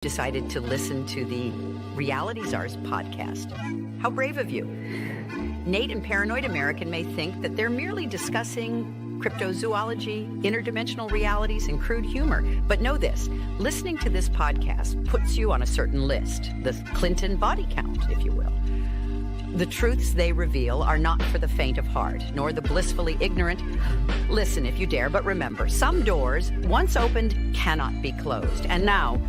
decided to listen to the Reality Czars podcast. How brave of you. Nate and Paranoid American may think that they're merely discussing cryptozoology, interdimensional realities, and crude humor. But know this, listening to this podcast puts you on a certain list, the Clinton body count, if you will. The truths they reveal are not for the faint of heart, nor the blissfully ignorant. Listen if you dare, but remember, some doors, once opened, cannot be closed. And now,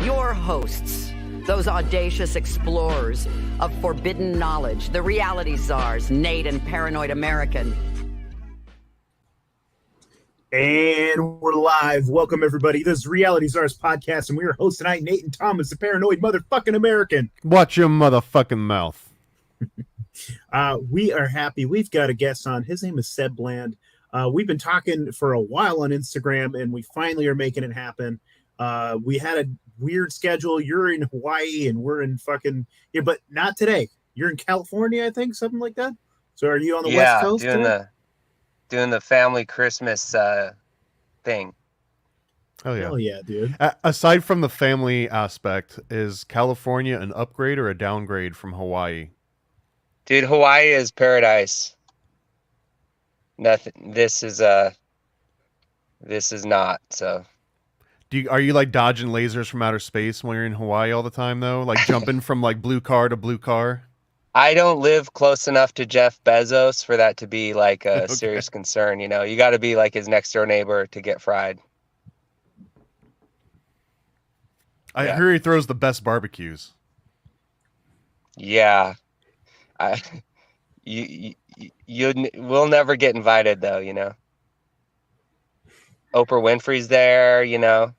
your hosts, those audacious explorers of forbidden knowledge, the Reality Czars, Nate and Paranoid American. And we're live. Welcome, everybody. This is Reality Czars podcast, and we are hosts tonight, Nate and Thomas, the Paranoid Motherfucking American. Watch your motherfucking mouth. We are happy. We've got a guest on. His name is Ceb Bland. We've been talking for a while on Instagram, and we finally are making it happen. We had a weird schedule. You're in Hawaii, and we're in fucking... Yeah, but not today. You're in California, I think, something like that. So are you on the West Coast? Doing the family Christmas thing. Oh, yeah. Hell yeah, dude. Aside from the family aspect, is California an upgrade or a downgrade from Hawaii? Dude, Hawaii is paradise. Nothing. This is not. So, Are you like dodging lasers from outer space when you're in Hawaii all the time though? Like jumping from like blue car to blue car? I don't live close enough to Jeff Bezos for that to be like a Okay. serious concern. You know, you got to be like his next door neighbor to get fried. I hear he throws the best barbecues. Yeah, we'll never get invited though. You know, Oprah Winfrey's there. You know.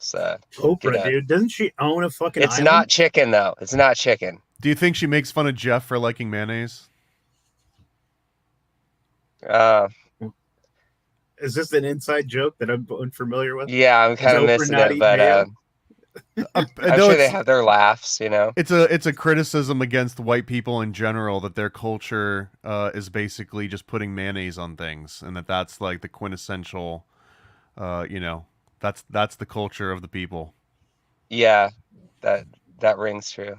Oprah, dude. Doesn't she own a fucking It's island? not chicken, though. It's not chicken. Do you think she makes fun of Jeff for liking mayonnaise? Is this an inside joke that I'm unfamiliar with? Yeah, I'm kind of Oprah missing not it, but I'm No, sure they have their laughs, you know? It's a criticism against white people in general that their culture is basically just putting mayonnaise on things, and that's like the quintessential, that's the culture of the people. Yeah, that rings true.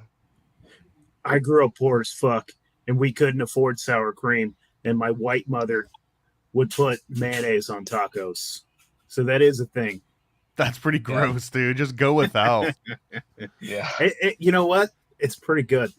I grew up poor as fuck, and we couldn't afford sour cream, and my white mother would put mayonnaise on tacos. So that is a thing. That's pretty gross, dude. Just go without. Yeah. You know what? It's pretty good.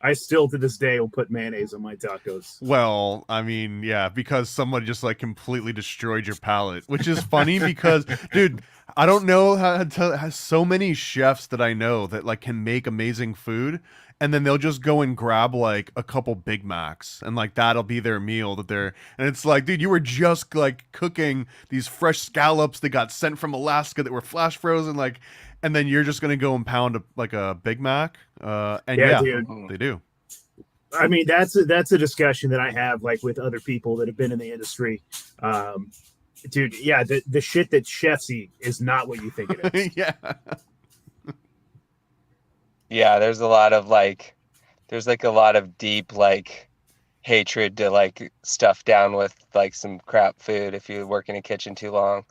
I still, to this day, will put mayonnaise on my tacos. Well, I mean, yeah, because someone just like completely destroyed your palate, which is funny because, dude, I don't know how so many chefs that I know that like can make amazing food, and then they'll just go and grab like a couple Big Macs, and like that'll be their meal and it's like, dude, you were just like cooking these fresh scallops that got sent from Alaska that were flash frozen, like. And then you're just gonna go and pound a Big Mac, and yeah, dude. They do. I mean, that's a discussion that I have like with other people that have been in the industry. Dude, yeah, the shit that chefs eat is not what you think it is. Yeah. Yeah, there's a lot of deep like hatred to like stuff down with like some crap food if you work in a kitchen too long.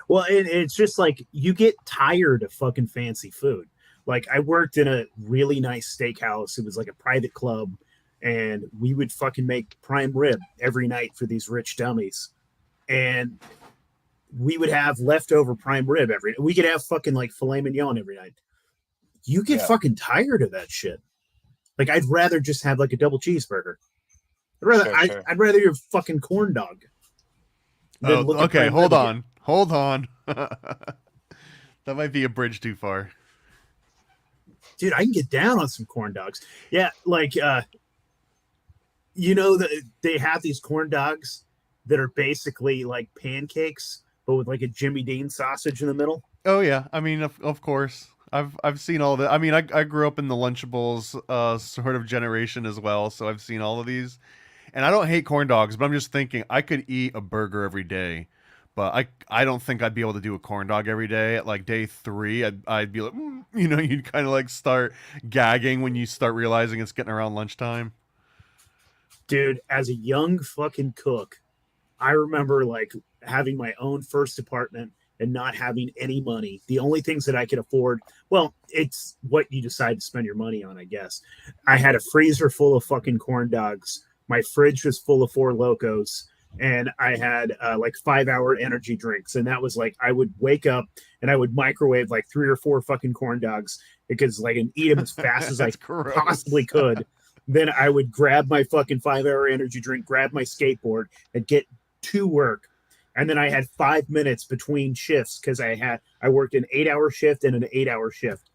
Well, it's just like you get tired of fucking fancy food. Like I worked in a really nice steakhouse. It was like a private club, and we would fucking make prime rib every night for these rich dummies. And we would have leftover prime rib every night. We could have fucking like filet mignon every night. You get fucking tired of that shit. Like I'd rather just have like a double cheeseburger. I'd rather your fucking corn dog. Okay, hold on. That might be a bridge too far. Dude, I can get down on some corn dogs. Yeah, like they have these corn dogs that are basically like pancakes, but with like a Jimmy Dean sausage in the middle. Oh yeah, I mean, of course, I've seen all that. I mean, I grew up in the Lunchables sort of generation as well, so I've seen all of these. And I don't hate corn dogs, but I'm just thinking I could eat a burger every day. But I don't think I'd be able to do a corn dog every day. At like day 3, I'd be like, you'd kind of like start gagging when you start realizing it's getting around lunchtime. Dude, as a young fucking cook, I remember like having my own first apartment and not having any money. The only things that I could afford, well, it's what you decide to spend your money on, I guess. I had a freezer full of fucking corn dogs. My fridge was full of Four Locos, and I had like 5-hour energy drinks. And that was like, I would wake up and I would microwave like 3 or 4 fucking corn dogs because like, and eat them as fast as I possibly could. Then I would grab my fucking 5-hour energy drink, grab my skateboard, and get to work. And then I had 5 minutes between shifts because I worked an 8-hour shift and an 8-hour shift.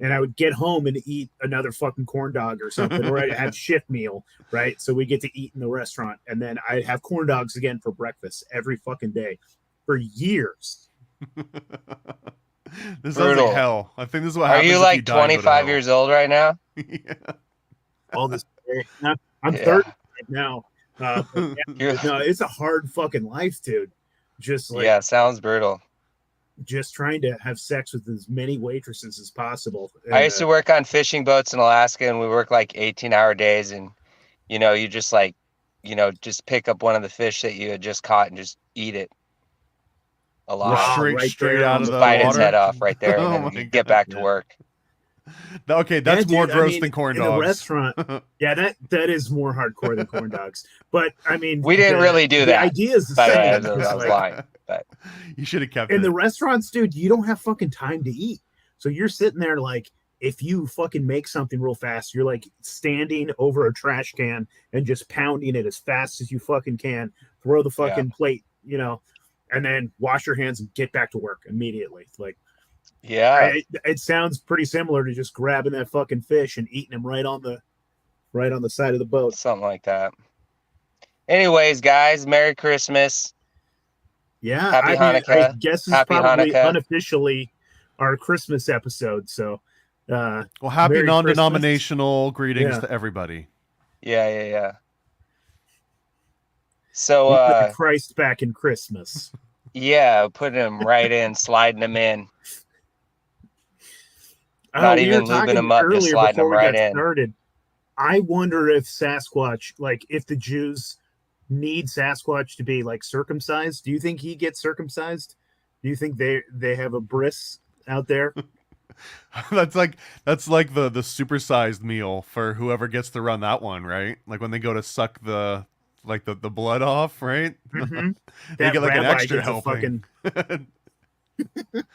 And I would get home and eat another fucking corn dog or something, or I'd have shift meal, right? So we get to eat in the restaurant. And then I'd have corn dogs again for breakfast every fucking day for years. This sounds like hell. I think this is what happens. Are you like 25 years old right now? Yeah. All this. I'm 30 right now. No, it's a hard fucking life, dude. Just like, yeah, sounds brutal. Just trying to have sex with as many waitresses as possible. And, I used to work on fishing boats in Alaska, and we work like 18-hour days, and you just like, just pick up one of the fish that you had just caught and just eat it alive. Straight out of the bite water? its head off right there, and then you get back to work. Okay, that's more gross than corn dogs. In a restaurant, yeah, that is more hardcore than corn dogs. But I mean, we didn't really do that. The idea is the same. I was lying. But you should have kept in it. the restaurants, dude. You don't have fucking time to eat, so you're sitting there like, if you fucking make something real fast, you're like standing over a trash can and just pounding it as fast as you fucking can. Throw the fucking plate, and then wash your hands and get back to work immediately. Like. Yeah, it sounds pretty similar to just grabbing that fucking fish and eating him right on the side of the boat. Something like that. Anyways, guys, Merry Christmas. Yeah, Happy Hanukkah. I guess it's Happy probably Hanukkah. Unofficially our Christmas episode. So, well, happy Merry non-denominational Christmas. greetings to everybody. Yeah. So, we put the Christ back in Christmas. Yeah, putting them right in, sliding them in. Not even lubing them up, just sliding them right in. Started, I wonder if Sasquatch, like if the Jews need Sasquatch to be like circumcised, do you think he gets circumcised? Do you think they have a bris out there? That's like the supersized meal for whoever gets to run that one, right? Like when they go to suck the blood off, right? Mm-hmm. They get like an extra helping.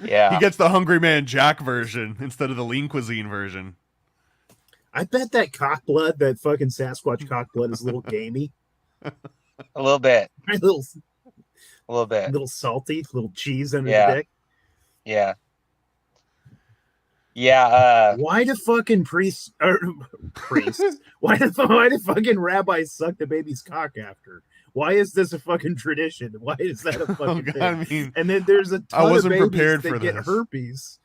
Yeah, he gets the Hungry Man Jack version instead of the lean cuisine version. I bet that cock blood, that fucking Sasquatch cock blood, is a little gamey. A little bit. A little bit. A little salty, a little cheese under the dick. Yeah. Yeah. Why do fucking priests? Why do fucking rabbis suck the baby's cock after? Why is this a fucking tradition? Why is that a fucking thing? I mean, and then there's a ton I wasn't of babies prepared that for get this. herpes.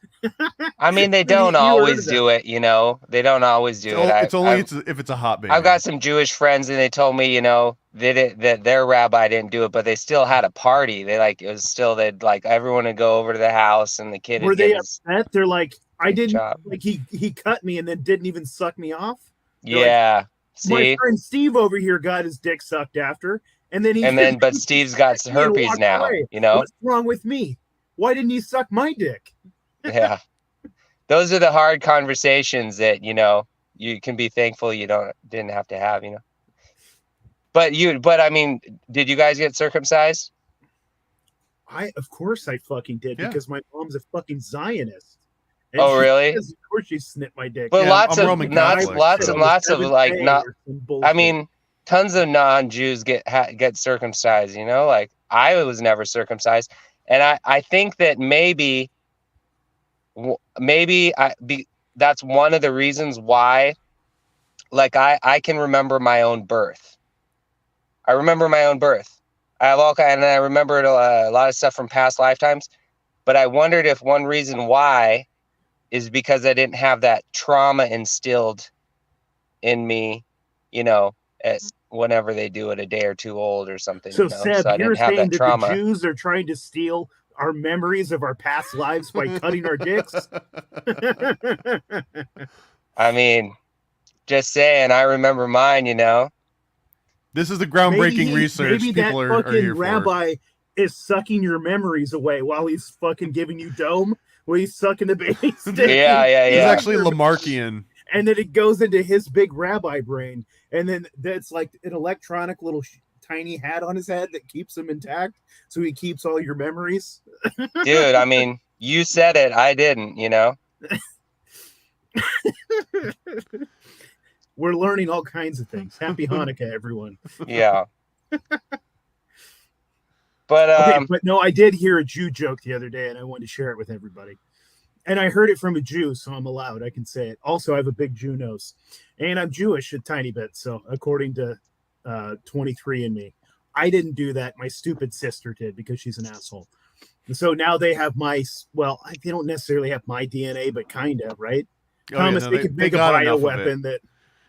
I mean, they don't always do it, They don't always do it. It's only if it's a hot baby. I've got some Jewish friends, and they told me, that their rabbi didn't do it, but they still had a party. They'd like everyone would go over to the house, and the kid. Were they upset? They're like, I didn't job. like he cut me and then didn't even suck me off. They're like, my see, friend Steve over here got his dick sucked after, but Steve's got herpes now. Away. What's wrong with me? Why didn't you suck my dick? Yeah, those are the hard conversations that you can be thankful you didn't have to have. But I mean, did you guys get circumcised? Of course I fucking did, because my mom's a fucking Zionist. And really? Of course she snipped my dick. But lots of like not. I mean, tons of non-Jews get circumcised. Like I was never circumcised, and I think that maybe that's one of the reasons why. Like I can remember my own birth. I remember my own birth. I have and I remembered a lot of stuff from past lifetimes, but I wondered if one reason why is because I didn't have that trauma instilled in me, whenever they do it a day or two old or something. So, Ceb, I you're didn't have saying that trauma. The Jews are trying to steal our memories of our past lives by cutting our dicks? I mean, just saying, I remember mine, This is the groundbreaking research maybe people that are fucking here rabbi is sucking your memories away while he's fucking giving you dome, while he's sucking the baby stick. Yeah. He's actually Lamarckian. And then it goes into his big rabbi brain, and then that's like an electronic little tiny hat on his head that keeps him intact, so he keeps all your memories. Dude, I mean, you said it, I didn't, you know. We're learning all kinds of things. Happy Hanukkah, everyone. Yeah. But okay, but no, I did hear a Jew joke the other day, and I wanted to share it with everybody. And I heard it from a Jew, so I'm allowed. I can say it. Also, I have a big Jew nose, and I'm Jewish a tiny bit. So, according to 23andMe, I didn't do that. My stupid sister did because she's an asshole. And so now they have my, well, they don't necessarily have my DNA, but kind of, right? Oh, Thomas, yeah, no, they could make a bioweapon that.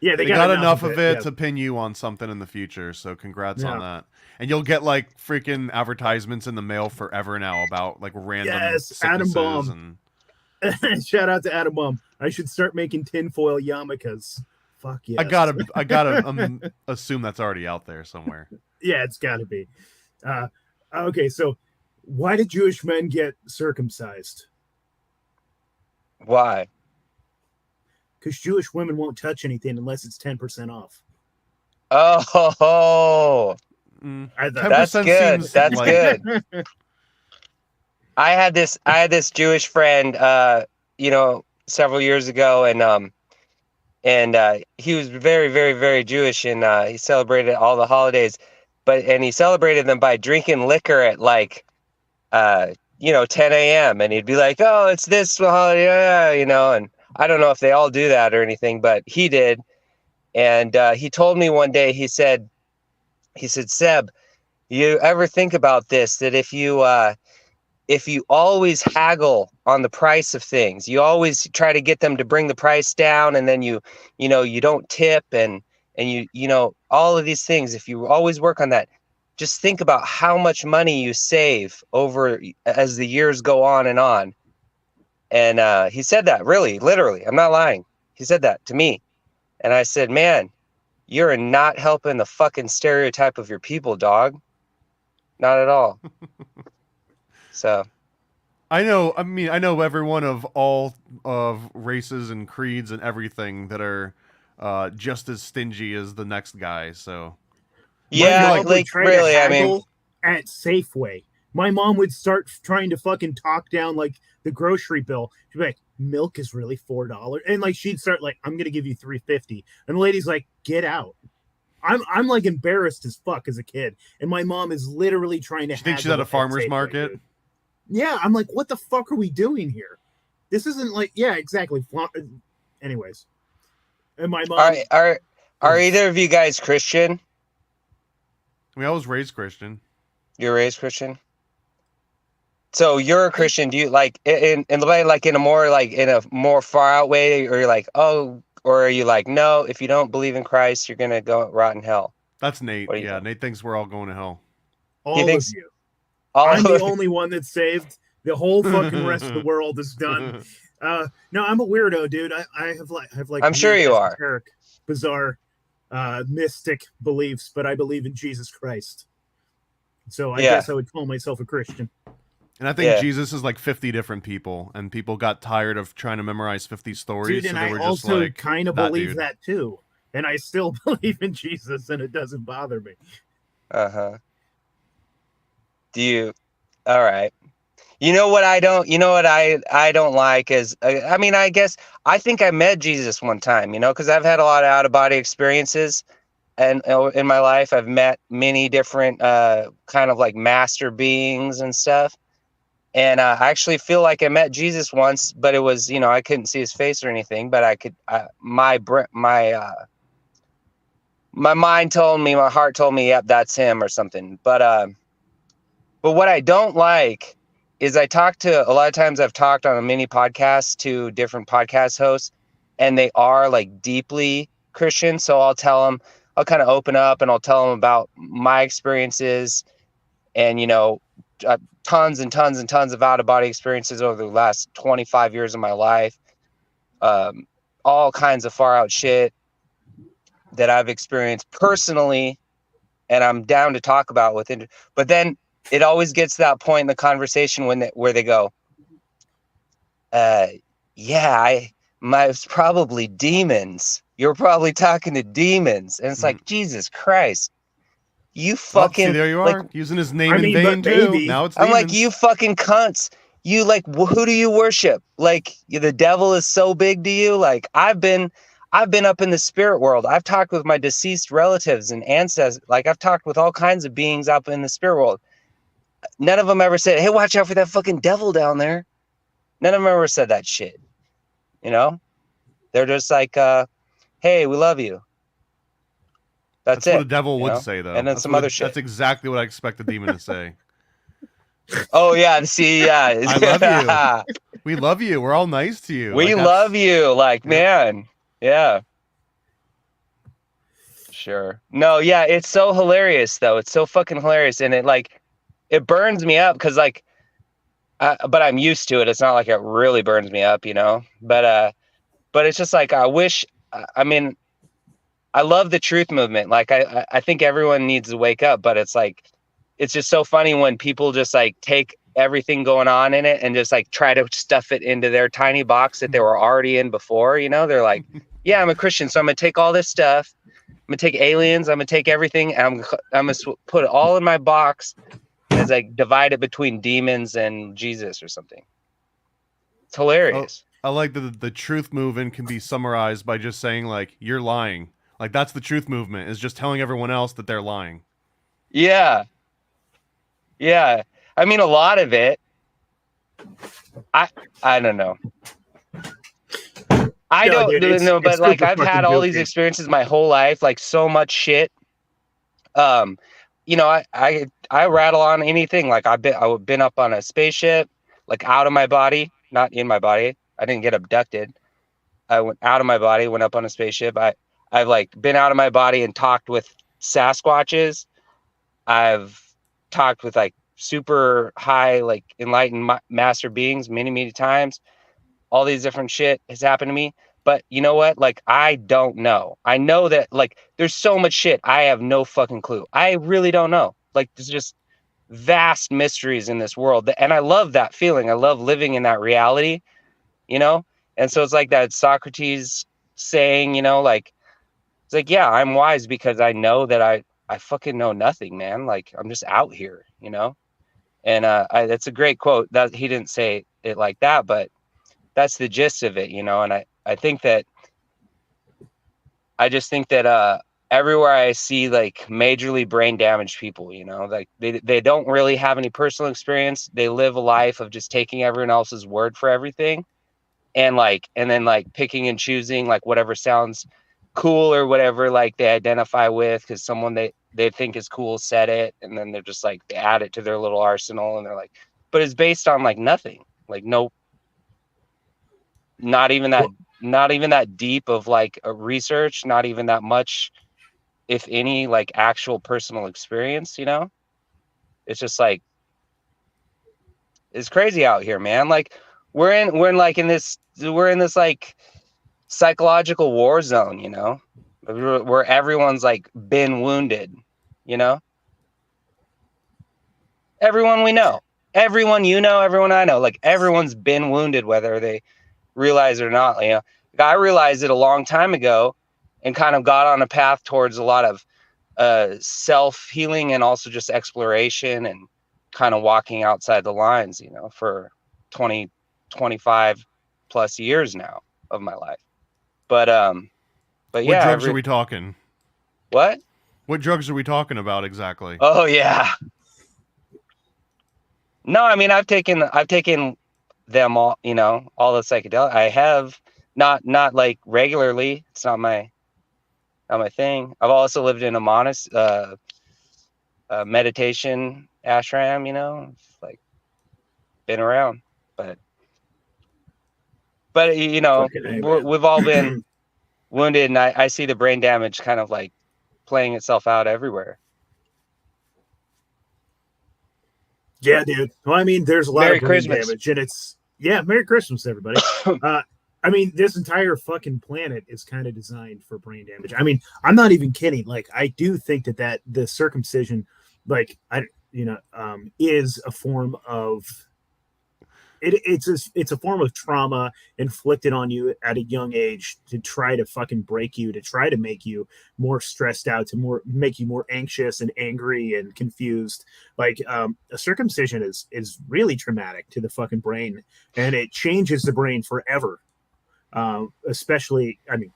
Yeah, they got enough of it yeah. to pin you on something in the future. So congrats Yeah. on that. And you'll get like freaking advertisements in the mail forever now about like random Atom sicknesses Bomb. And shout out to Atom Bomb. I should start making tinfoil yarmulkes. Fuck yes. I gotta assume that's already out there somewhere. Yeah, it's got to be. Okay, so why did Jewish men get circumcised? why? Because Jewish women won't touch anything unless it's 10% off. Oh, that's 10% good. seems That's like- good. I had this Jewish friend, several years ago, and he was very, very, very Jewish, and he celebrated all the holidays, and he celebrated them by drinking liquor at 10 a.m. and he'd be like, "Oh, it's this holiday," and I don't know if they all do that or anything, but he did, and he told me one day, he said, "Ceb, you ever think about this? That if you always haggle on the price of things, you always try to get them to bring the price down, and then you don't tip, and all of these things, if you always work on that, just think about how much money you save over as the years go on and on." And he said that, really, literally, I'm not lying. He said that to me. And I said, "Man, you're not helping the fucking stereotype of your people, dog. Not at all." So I know everyone of all of races and creeds and everything that are just as stingy as the next guy. So yeah, My mom would try to really, I mean, haggle at Safeway. My mom would start trying to fucking talk down like the grocery bill. She'd be like, "Milk is really $4," and like she'd start like, "I'm gonna give you $3.50," and the lady's like, "Get out." I'm like embarrassed as fuck as a kid, and my mom is literally trying to. you think she's at a farmer's market? Dude. Yeah, I'm like, what the fuck are we doing here? This isn't like, yeah, exactly. Anyways, and my mom. are either of you guys Christian? I was raised Christian. You're raised Christian. So you're a Christian. Do you like in the way, like in a more far out way, or you're like, oh, or are you like, no, if you don't believe in Christ, you're gonna go rot in hell? That's Nate. What do you Yeah, think? Nate thinks we're all going to hell. All He of thinks- you. Oh, I'm the only one that's saved. The whole fucking rest of the world is done. No, I'm a weirdo, dude. I have like I'm sure weird, you are. esoteric, bizarre, mystic beliefs, but I believe in Jesus Christ. So I Yeah. guess I would call myself a Christian. And I think Yeah. Jesus is like 50 different people, and people got tired of trying to memorize 50 stories, Dude, so and they were I just also like, kind of that believe dude. that too. And I still believe in Jesus, and it doesn't bother me. Do you? All right. You know what I don't like is, I guess I think I met Jesus one time, because I've had a lot of out of body experiences, and in my life I've met many different kind of like master beings and stuff. And I actually feel like I met Jesus once, but it was, I couldn't see his face or anything, but I could, my mind told me, my heart told me, yep, that's him or something. But what I don't like is a lot of times I've talked on a mini podcast to different podcast hosts, and they are like deeply Christian. So I'll kind of open up and I'll tell them about my experiences and, tons and tons and tons of out of body experiences over the last 25 years of my life. All kinds of far out shit that I've experienced personally, and I'm down to talk about with it. But then it always gets to that point in the conversation where they go, yeah, it's probably demons. You're probably talking to demons. And it's like, Jesus Christ, you fucking, see, there you like, are, using his name I in mean, vain but too. maybe. Now it's I'm demons. like, you fucking cunts. You like, who do you worship? Like, the devil is so big to you. Like, I've been up in the spirit world. I've talked with my deceased relatives and ancestors. Like, I've talked with all kinds of beings up in the spirit world. None of them ever said, hey, watch out for that fucking devil down there. None of them ever said that shit. You know, they're just like, hey, we love you. That's it. What a devil would say, though. And then some other shit. That's exactly what I expect the demon to say. Oh yeah, see, yeah. I love you. We love you. We're all nice to you. We love you. Like, man, yeah. Sure. No, yeah, it's so hilarious though. It's so fucking hilarious, and it burns me up because but I'm used to it. It's not like it really burns me up, you know. But it's just like I wish. I mean, I love the truth movement. Like I think everyone needs to wake up, but it's like, it's just so funny when people just like take everything going on in it and just like try to stuff it into their tiny box that they were already in before. You know, they're like, yeah, I'm a Christian, so I'm gonna take all this stuff. I'm gonna take aliens. I'm gonna take everything. And I'm gonna put it all in my box. And it's like divide it between demons and Jesus or something. It's hilarious. I like that the truth movement can be summarized by just saying like, you're lying. Like, that's the truth movement, is just telling everyone else that they're lying. Yeah. Yeah. I mean, a lot of it, I don't know. I don't know, but like I've had all these experiences my whole life, like so much shit. You know, I rattle on anything. Like I've been up on a spaceship, like out of my body, not in my body. I didn't get abducted. I went out of my body, went up on a spaceship. I've like been out of my body and talked with Sasquatches. I've talked with like super high, like enlightened master beings many times. All these different shit has happened to me. But you know what? Like, I don't know. I know that like there's so much shit. I have no fucking clue. I really don't know. Like, there's just vast mysteries in this world. And I love that feeling. I love living in that reality, you know? And so it's like that Socrates saying, you know, like, it's like, yeah, I'm wise because I know that I fucking know nothing, man. Like, I'm just out here, you know? And that's a great quote. That he didn't say it like that, but that's the gist of it, you know? And I think that, I just think that everywhere I see like majorly brain damaged people, you know, like they don't really have any personal experience. They live a life of just taking everyone else's word for everything. And then like picking and choosing like whatever sounds cool or whatever, like they identify with because someone they think is cool said it. And then they're just like, they add it to their little arsenal and they're like, but it's based on like nothing, like no, not even that deep of like a research, not even that much, if any, like actual personal experience, you know? It's just like, it's crazy out here, man. Like we're in this like psychological war zone, you know, where everyone's like been wounded, you know? Everyone we know, everyone you know, everyone I know, like everyone's been wounded, whether they realize it or not. You know, I realized it a long time ago and kind of got on a path towards a lot of self-healing and also just exploration and kind of walking outside the lines, you know, for 20, 25 plus years now of my life. But yeah. What drugs are we talking? What? What drugs are we talking about exactly? Oh yeah. No, I mean I've taken them all, you know, all the psychedelic. I have not like regularly. It's not my thing. I've also lived in a meditation ashram, you know, like been around, but you know, we've all been wounded, and I see the brain damage kind of like playing itself out everywhere. Yeah, dude. Well, I mean, there's a lot of brain damage, and it's Merry Christmas, everybody. I mean, this entire fucking planet is kind of designed for brain damage. I mean, I'm not even kidding. Like, I do think that the circumcision, like, is a form of it's a form of trauma inflicted on you at a young age to try to fucking break you, to try to make you more stressed out, to make you more anxious and angry and confused. Like a circumcision is really traumatic to the fucking brain, and it changes the brain forever. Especially, I mean,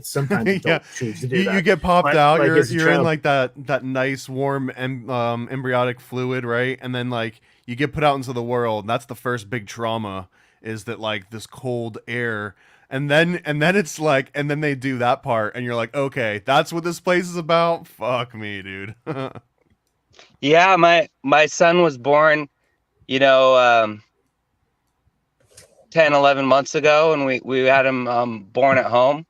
sometimes you don't choose to do that. You get popped but, out. Like, you're in like that nice warm embryonic fluid, right? And then like you get put out into the world. And that's the first big trauma, is that like this cold air, and then it's like, and then they do that part, and you're like, okay, that's what this place is about. Fuck me, dude. Yeah, my son was born, 10, 11 months ago, and we had him born at home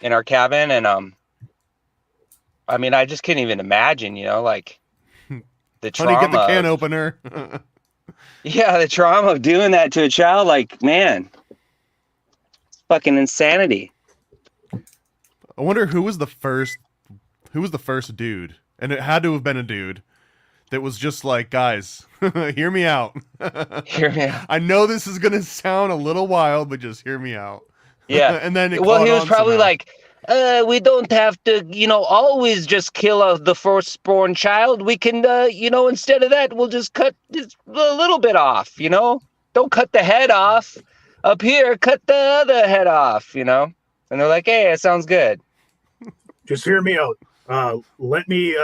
in our cabin, and I mean, I just can't even imagine, like the trauma. Honey, get the can opener. Yeah, the trauma of doing that to a child, like, man, it's fucking insanity. I wonder who was the first dude, and it had to have been a dude that was just like, guys, hear me out. Hear me out. I know this is gonna sound a little wild, but just hear me out. Yeah. And then he was probably like, we don't have to, always just kill the firstborn child. We can, instead of that, we'll just cut just a little bit off, Don't cut the head off. Up here, cut the other head off, And they're like, hey, it sounds good. Just hear me out. Let me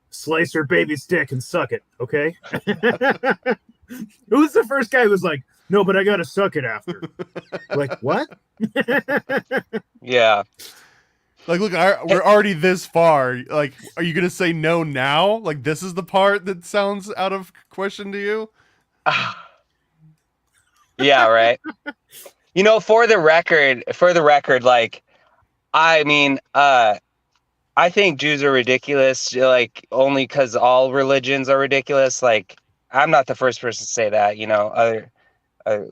slice her baby's dick and suck it, okay? Who was the first guy who was like, no, but I gotta suck it after? Like, what? Yeah. Like, look, we're already this far. Like, are you gonna say no now? Like, this is the part that sounds out of question to you? Yeah, right. For the record, like, I mean, I think Jews are ridiculous, like, only because all religions are ridiculous. Like, I'm not the first person to say that,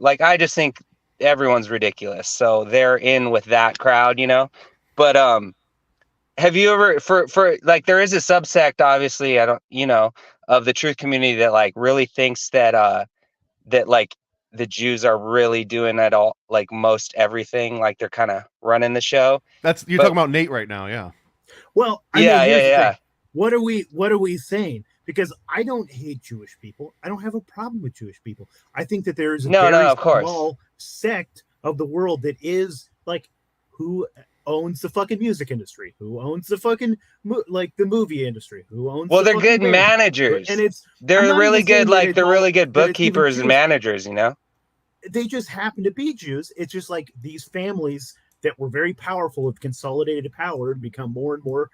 like, I just think everyone's ridiculous. So they're in with that crowd, But have you ever, for like, there is a subsect, obviously, of the truth community that like really thinks that that like the Jews are really doing it all, like most everything, like they're kind of running the show. You're talking about Nate right now, yeah. Well, yeah. What are we saying? Because I don't hate Jewish people. I don't have a problem with Jewish people. I think that there is a very small sect of the world that is like, who owns the fucking music industry, who owns the fucking the movie industry, who owns. Well, they're good managers, and they're really good. Like, they're really good bookkeepers and managers. They just happen to be Jews. It's just like these families that were very powerful have consolidated power and become more and more.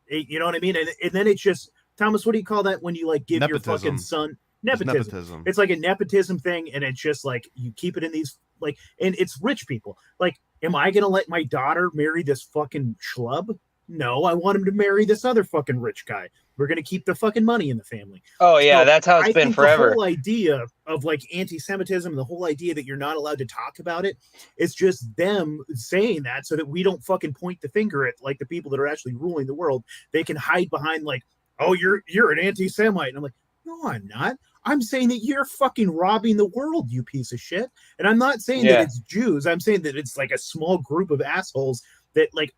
You know what I mean? And then it's just, Thomas, what do you call that when you like give nepotism. your fucking son nepotism? It's like a nepotism thing, and it's just like you keep it in these like, and it's rich people. Like, am I gonna let my daughter marry this fucking schlub? No, I want him to marry this other fucking rich guy. We're gonna keep the fucking money in the family. Oh yeah, so that's how it's been forever. The whole idea of like anti-Semitism, the whole idea that you're not allowed to talk about it, it's just them saying that so that we don't fucking point the finger at like the people that are actually ruling the world. They can hide behind like, oh, you're an anti-Semite, and I'm like, no, I'm not. I'm saying that you're fucking robbing the world, you piece of shit. And I'm not saying that it's Jews. I'm saying that it's like a small group of assholes that like,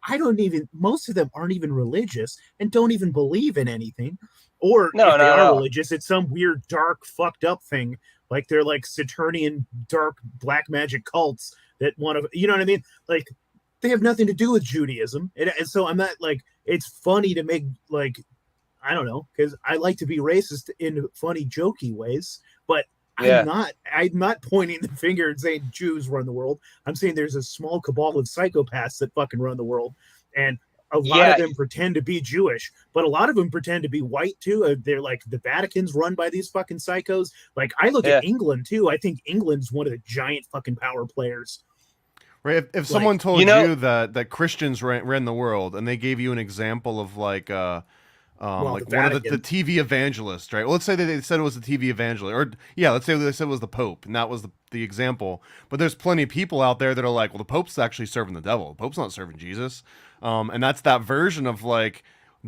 most of them aren't even religious and don't even believe in anything. Or if they are religious, it's some weird, dark, fucked up thing. Like they're like Saturnian dark black magic cults that want to, you know what I mean? Like they have nothing to do with Judaism. And so I'm not like, it's funny to make like, I don't know, because I like to be racist in funny, jokey ways, but I'm not pointing the finger and saying Jews run the world. I'm saying there's a small cabal of psychopaths that fucking run the world, and a lot of them pretend to be Jewish, but a lot of them pretend to be white too. They're like, the Vatican's run by these fucking psychos. Like, I look at England too. I think England's one of the giant fucking power players. Right. If someone told you that Christians ran the world, and they gave you an example of like like one of the TV evangelists, right? Well, let's say they said it was the TV evangelist, or let's say they said it was the Pope, and that was the example. But there's plenty of people out there that are like, well, the Pope's actually serving the devil. The Pope's not serving Jesus. And that's that version of like,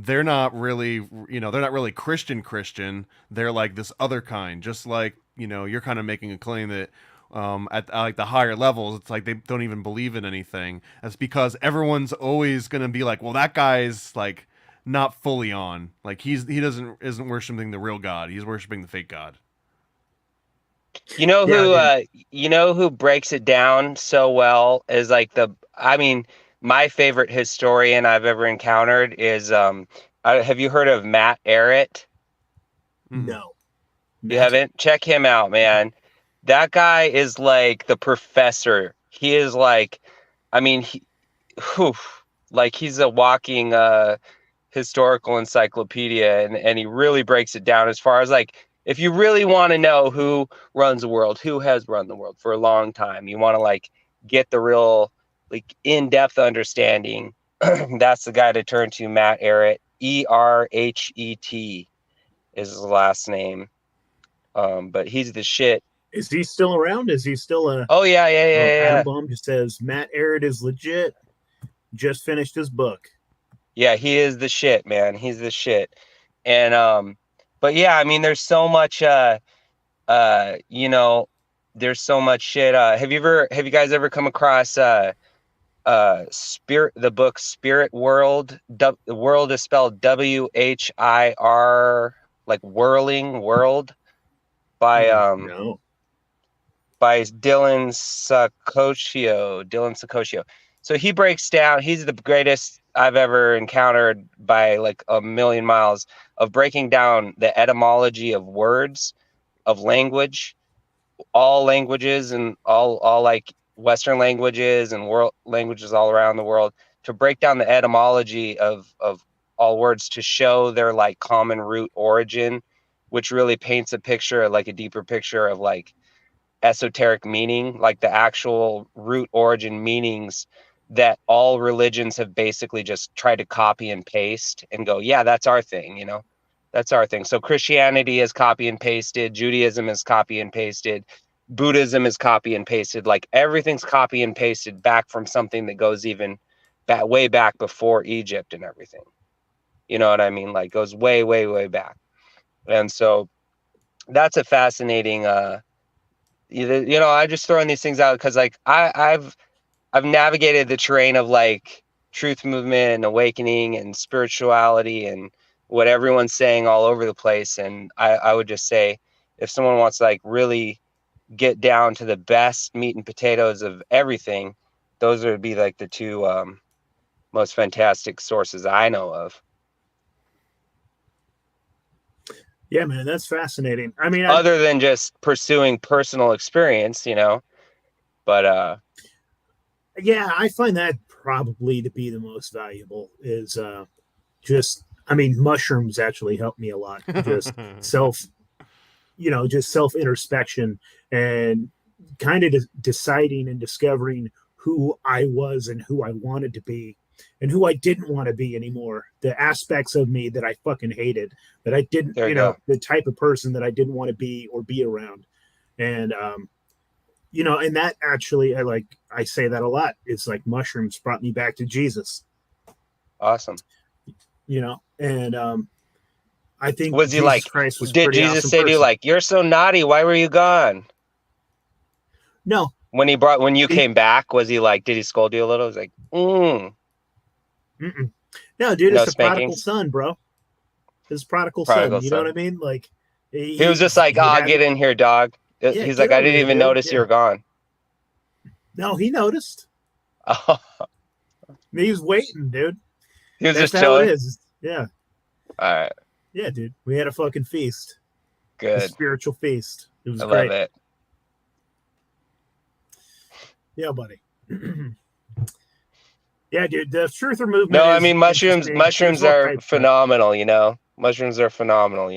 they're not really, they're not really Christian. They're like this other kind, just like, you're kind of making a claim that at like the higher levels, it's like they don't even believe in anything. That's because everyone's always going to be like, well, that guy's like not fully on. Like he isn't worshiping the real God. He's worshiping the fake God. You know who Yeah, who breaks it down so well is like my favorite historian I've ever encountered is have you heard of Matt Arrett? Mm-mm. no. You Matt, haven't? Check him out, man. That guy is like the professor. He is like, I mean, whew, like he's a walking historical encyclopedia, and he really breaks it down as far as like, if you really want to know who runs the world, who has run the world for a long time, you want to like get the real like in-depth understanding. That's the guy to turn to. Matt Arrett, Erhet is his last name. But he's the shit. is he still around? Is he still a? Oh yeah, yeah, Oh, yeah, Adam yeah. Bomb just says Matt Arrett is legit. Just finished his book. Yeah, he is the shit, man. He's the shit. And but yeah, I mean there's so much there's so much shit. Have you guys ever come across Spirit, the book Spirit World? The world is spelled WHIR, like whirling world, by No. by Dylan Sacoccio. So he breaks down, he's the greatest I've ever encountered by like a million miles of breaking down the etymology of words, of language, all languages and all like Western languages and world languages all around the world, to break down the etymology of all words to show their like common root origin, which really paints a picture, like a deeper picture of like esoteric meaning, like the actual root origin meanings that all religions have basically just tried to copy and paste and go, yeah, that's our thing, that's our thing. So Christianity is copy and pasted, Judaism is copy and pasted, Buddhism is copy and pasted, like everything's copy and pasted back from something that goes even way back before Egypt and everything. You know what I mean? Like goes way, way, way back. And so that's a fascinating I just throwing these things out because like I've navigated the terrain of like truth movement and awakening and spirituality and what everyone's saying all over the place. And I would just say, if someone wants to like really get down to the best meat and potatoes of everything, those would be like the two most fantastic sources I know of. Yeah, man, that's fascinating. I mean, Other than just pursuing personal experience, but yeah, I find that probably to be the most valuable is just, I mean, mushrooms actually help me a lot. Just self, just self introspection and kind of deciding and discovering who I was and who I wanted to be and who I didn't want to be anymore. The aspects of me that I fucking hated, that I didn't, there you go. the type of person that I didn't want to be or be around. And, and that actually, I say that a lot. It's like mushrooms brought me back to Jesus. Awesome. And I think was he Jesus like, Christ was did Jesus say to you like, you're so naughty, why were you gone? No. When you came back, was he like, did he scold you a little? He was like, Mm-mm. No, dude, no it's the spankings? prodigal son, bro. His prodigal son. You know what I mean? Like he was just like, get in here, dog. Yeah, he's like, I didn't even notice you were gone. No, he noticed. He was waiting, dude. He was That's just how chilling. it is. Yeah. All right. Yeah, dude. We had a fucking feast. Good. A spiritual feast. It was I great. love it. Yeah, buddy. Yeah, dude. The truther movement. No, I mean mushrooms are phenomenal, Mushrooms are phenomenal,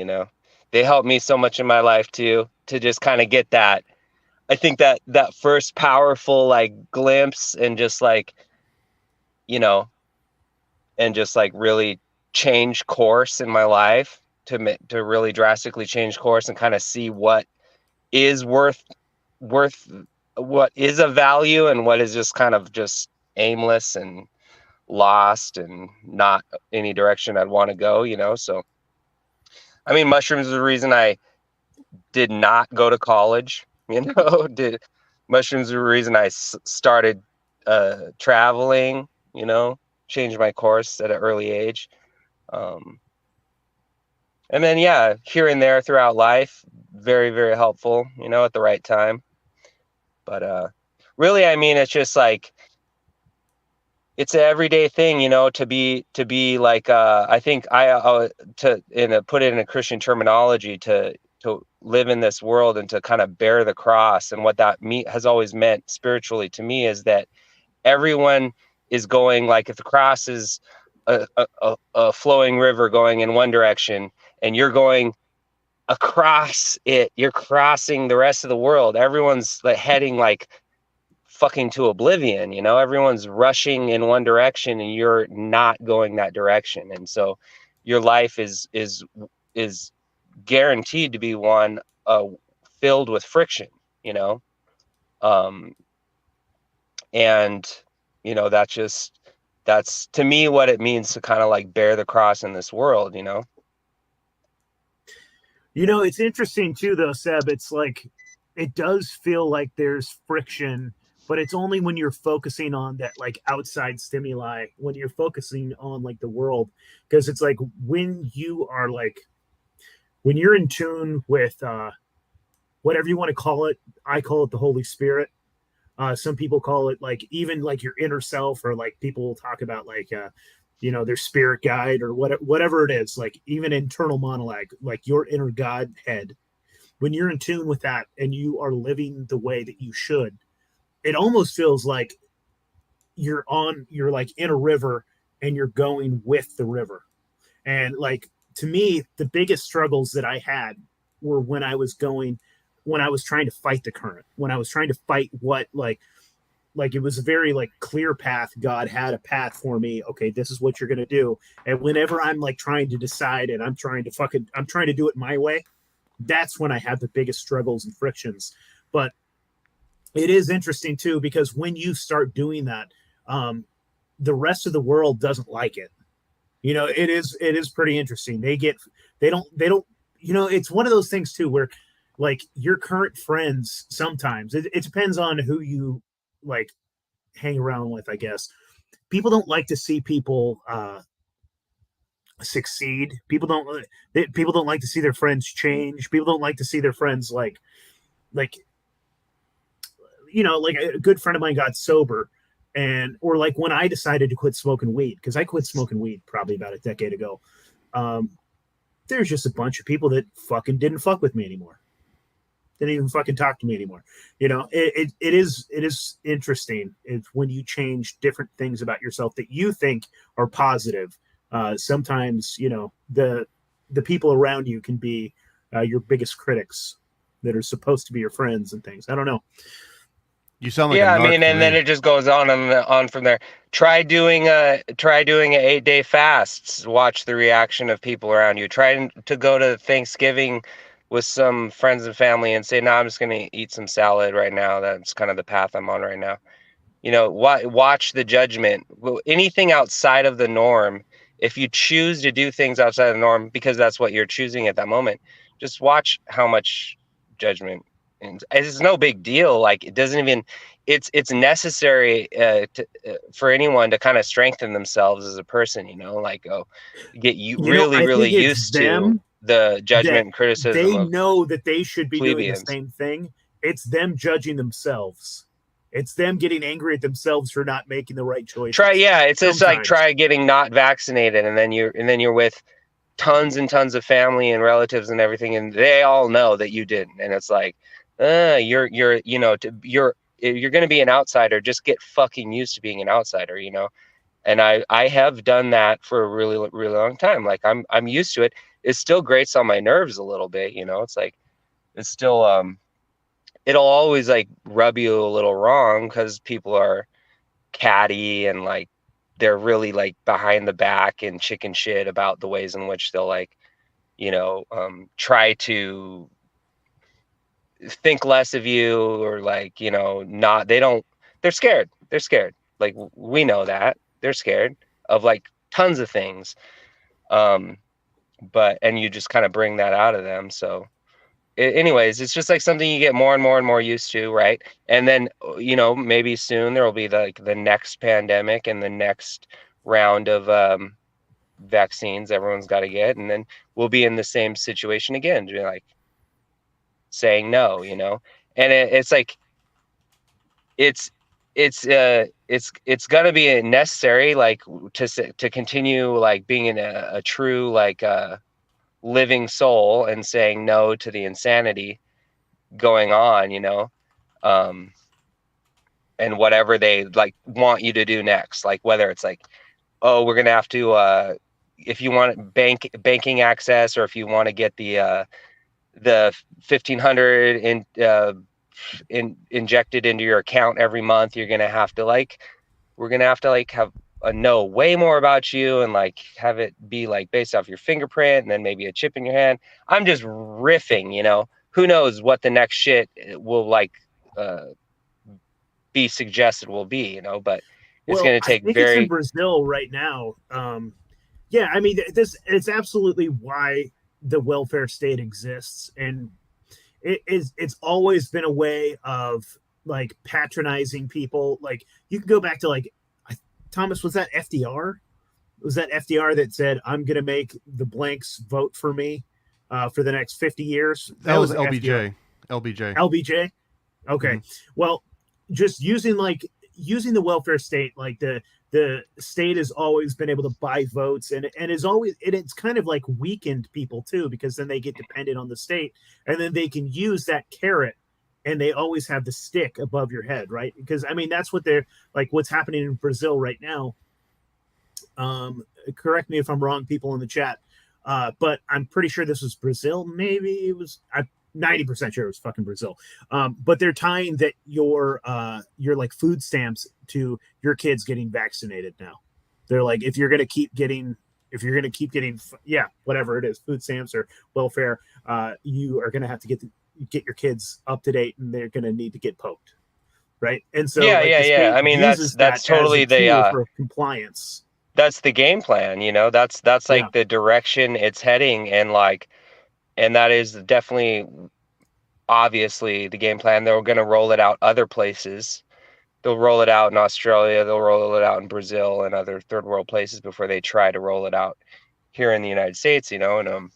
They help me so much in my life too, to just kind of get that. I think that first powerful like glimpse and just like, and just like really change course in my life to really drastically change course and kind of see what is worth what is of value and what is just kind of just aimless and lost and not any direction I'd want to go, you know? So, I mean, mushrooms is the reason I did not go to college, you know, mushrooms are the reason I started traveling, you know, changed my course at an early age. And then, yeah, here and there throughout life, very, very helpful, you know, at the right time. But really, I mean, it's just like, it's an everyday thing, you know, to be like, I think put it in a Christian terminology, to live in this world and to kind of bear the cross. And what that has always meant spiritually to me is that everyone is going, like, if the cross is a flowing river going in one direction and you're going across it, you're crossing the rest of the world. Everyone's like heading like fucking to oblivion, you know, everyone's rushing in one direction and you're not going that direction. And so your life is guaranteed to be one filled with friction, you know. And you know, that's to me what it means to kind of like bear the cross in this world, you know. You know, it's interesting too, though, Ceb. It's like, it does feel like there's friction, but it's only when you're focusing on that, like, outside stimuli, when you're focusing on like the world. Because it's like, when you are like, when you're in tune with whatever you want to call it, I call it the Holy Spirit. Some people call it like, even like your inner self, or like people will talk about like, you know, their spirit guide, or whatever it is, like even internal monologue, like your inner God head. When you're in tune with that and you are living the way that you should, it almost feels like you're like in a river and you're going with the river. And like, to me, the biggest struggles that I had were when I was trying to fight the current, when I was trying to fight what, like it was a very like clear path. God had a path for me. Okay, this is what you're going to do. And whenever I'm like trying to decide and I'm trying to do it my way, that's when I have the biggest struggles and frictions. But it is interesting too, because when you start doing that, the rest of the world doesn't like it. You know, it is pretty interesting. They don't, you know, it's one of those things too, where like your current friends, sometimes it depends on who you like hang around with, I guess. People don't like to see people succeed. People don't like to see their friends change. People don't like to see their friends like you know, like a good friend of mine got sober, or like when I decided to quit smoking weed, because I quit smoking weed probably about a decade ago. There's just a bunch of people that fucking didn't fuck with me anymore. Didn't even fucking talk to me anymore. You know, it is interesting. It's when you change different things about yourself that you think are positive. Sometimes, you know, the people around you can be your biggest critics that are supposed to be your friends and things. I don't know. You sound like Yeah, a I narc mean, to and me. then it just goes on and on from there. Try doing a 8-day fasts. Watch the reaction of people around you. Try to go to Thanksgiving with some friends and family and say, "No, I'm just going to eat some salad right now. That's kind of the path I'm on right now." You know, watch the judgment. Anything outside of the norm, if you choose to do things outside of the norm because that's what you're choosing at that moment, just watch how much judgment. And it's no big deal. Like, it doesn't even. It's necessary for anyone to kind of strengthen themselves as a person. You know, like, get you You know, really I really think it's used to them the judgment that and criticism they of know that they should be doing the plebeians. same thing. It's them judging themselves. It's them getting angry at themselves for not making the right choices. It's just like, Sometimes. try getting not vaccinated, and then you're with tons and tons of family and relatives and everything, and they all know that you didn't, and it's like, you're you know, you're going to be an outsider. Just get fucking used to being an outsider, you know. And I have done that for a really really long time. Like, I'm used to it. It still grates on my nerves a little bit, you know. It's like, it's still it'll always like rub you a little wrong because people are catty and like they're really like behind the back and chicken shit about the ways in which they'll, like, you know, try to think less of you, or like, you know, they're scared. Like, we know that, they're scared of like tons of things. But and you just kind of bring that out of them. So anyways, it's just like something you get more and more and more used to, right? And then, you know, maybe soon there will be like the next pandemic and the next round of vaccines everyone's got to get, and then we'll be in the same situation again, to be like saying no, you know. And it's like it's gonna be necessary, like to continue like being in a true like living soul and saying no to the insanity going on, you know. And whatever they like want you to do next, like whether it's like, oh, we're gonna have to if you want banking access, or if you want to get the 1,500 injected into your account every month, we're gonna have to like have a know way more about you and like have it be like based off your fingerprint and then maybe a chip in your hand. I'm just riffing, you know. Who knows what the next shit will like be suggested will be, you know, but it's going to take I think it's in Brazil right now. Yeah, I mean, it's absolutely why the welfare state exists, and it's always been a way of like patronizing people. Like you can go back to like Thomas, was that FDR? Was that FDR that said, "I'm going to make the blanks vote for me for the next 50 years"? That was LBJ. FDR. LBJ. Okay. Mm-hmm. Well, just using the welfare state, like the state has always been able to buy votes, and it's kind of like weakened people too, because then they get dependent on the state, and then they can use that carrot, and they always have the stick above your head, right? Because I mean, that's what they're like, what's happening in Brazil right now. Correct me if I'm wrong, people in the chat, but I'm pretty sure this was Brazil. Maybe it was. I'm 90% sure it was fucking Brazil. But they're tying that your like food stamps to your kids getting vaccinated now. They're like, if you're gonna keep getting, yeah, whatever it is, food stamps or welfare, you are gonna have to get your kids up to date, and they're gonna need to get poked, right? And so yeah. I mean, that's totally the for compliance. That's the game plan, you know. That's like the direction it's heading, and like. And that is definitely, obviously, the game plan. They're going to roll it out other places. They'll roll it out in Australia. They'll roll it out in Brazil and other third world places before they try to roll it out here in the United States, you know. And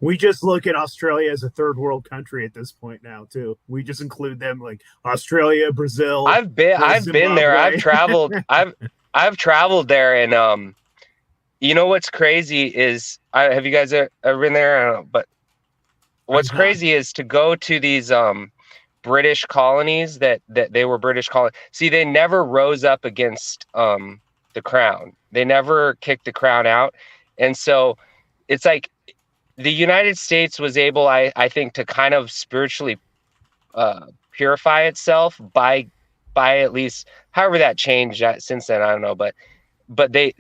we just look at Australia as a third world country at this point now, too. We just include them like Australia, Brazil. I've been there. I've traveled. I've traveled there, and you know what's crazy is have you guys ever been there? I don't know, but. What's crazy is to go to these British colonies that they were British colonies. See, they never rose up against the crown. They never kicked the crown out. And so it's like the United States was able, I think, to kind of spiritually purify itself by at least, however that changed since then, I don't know. But the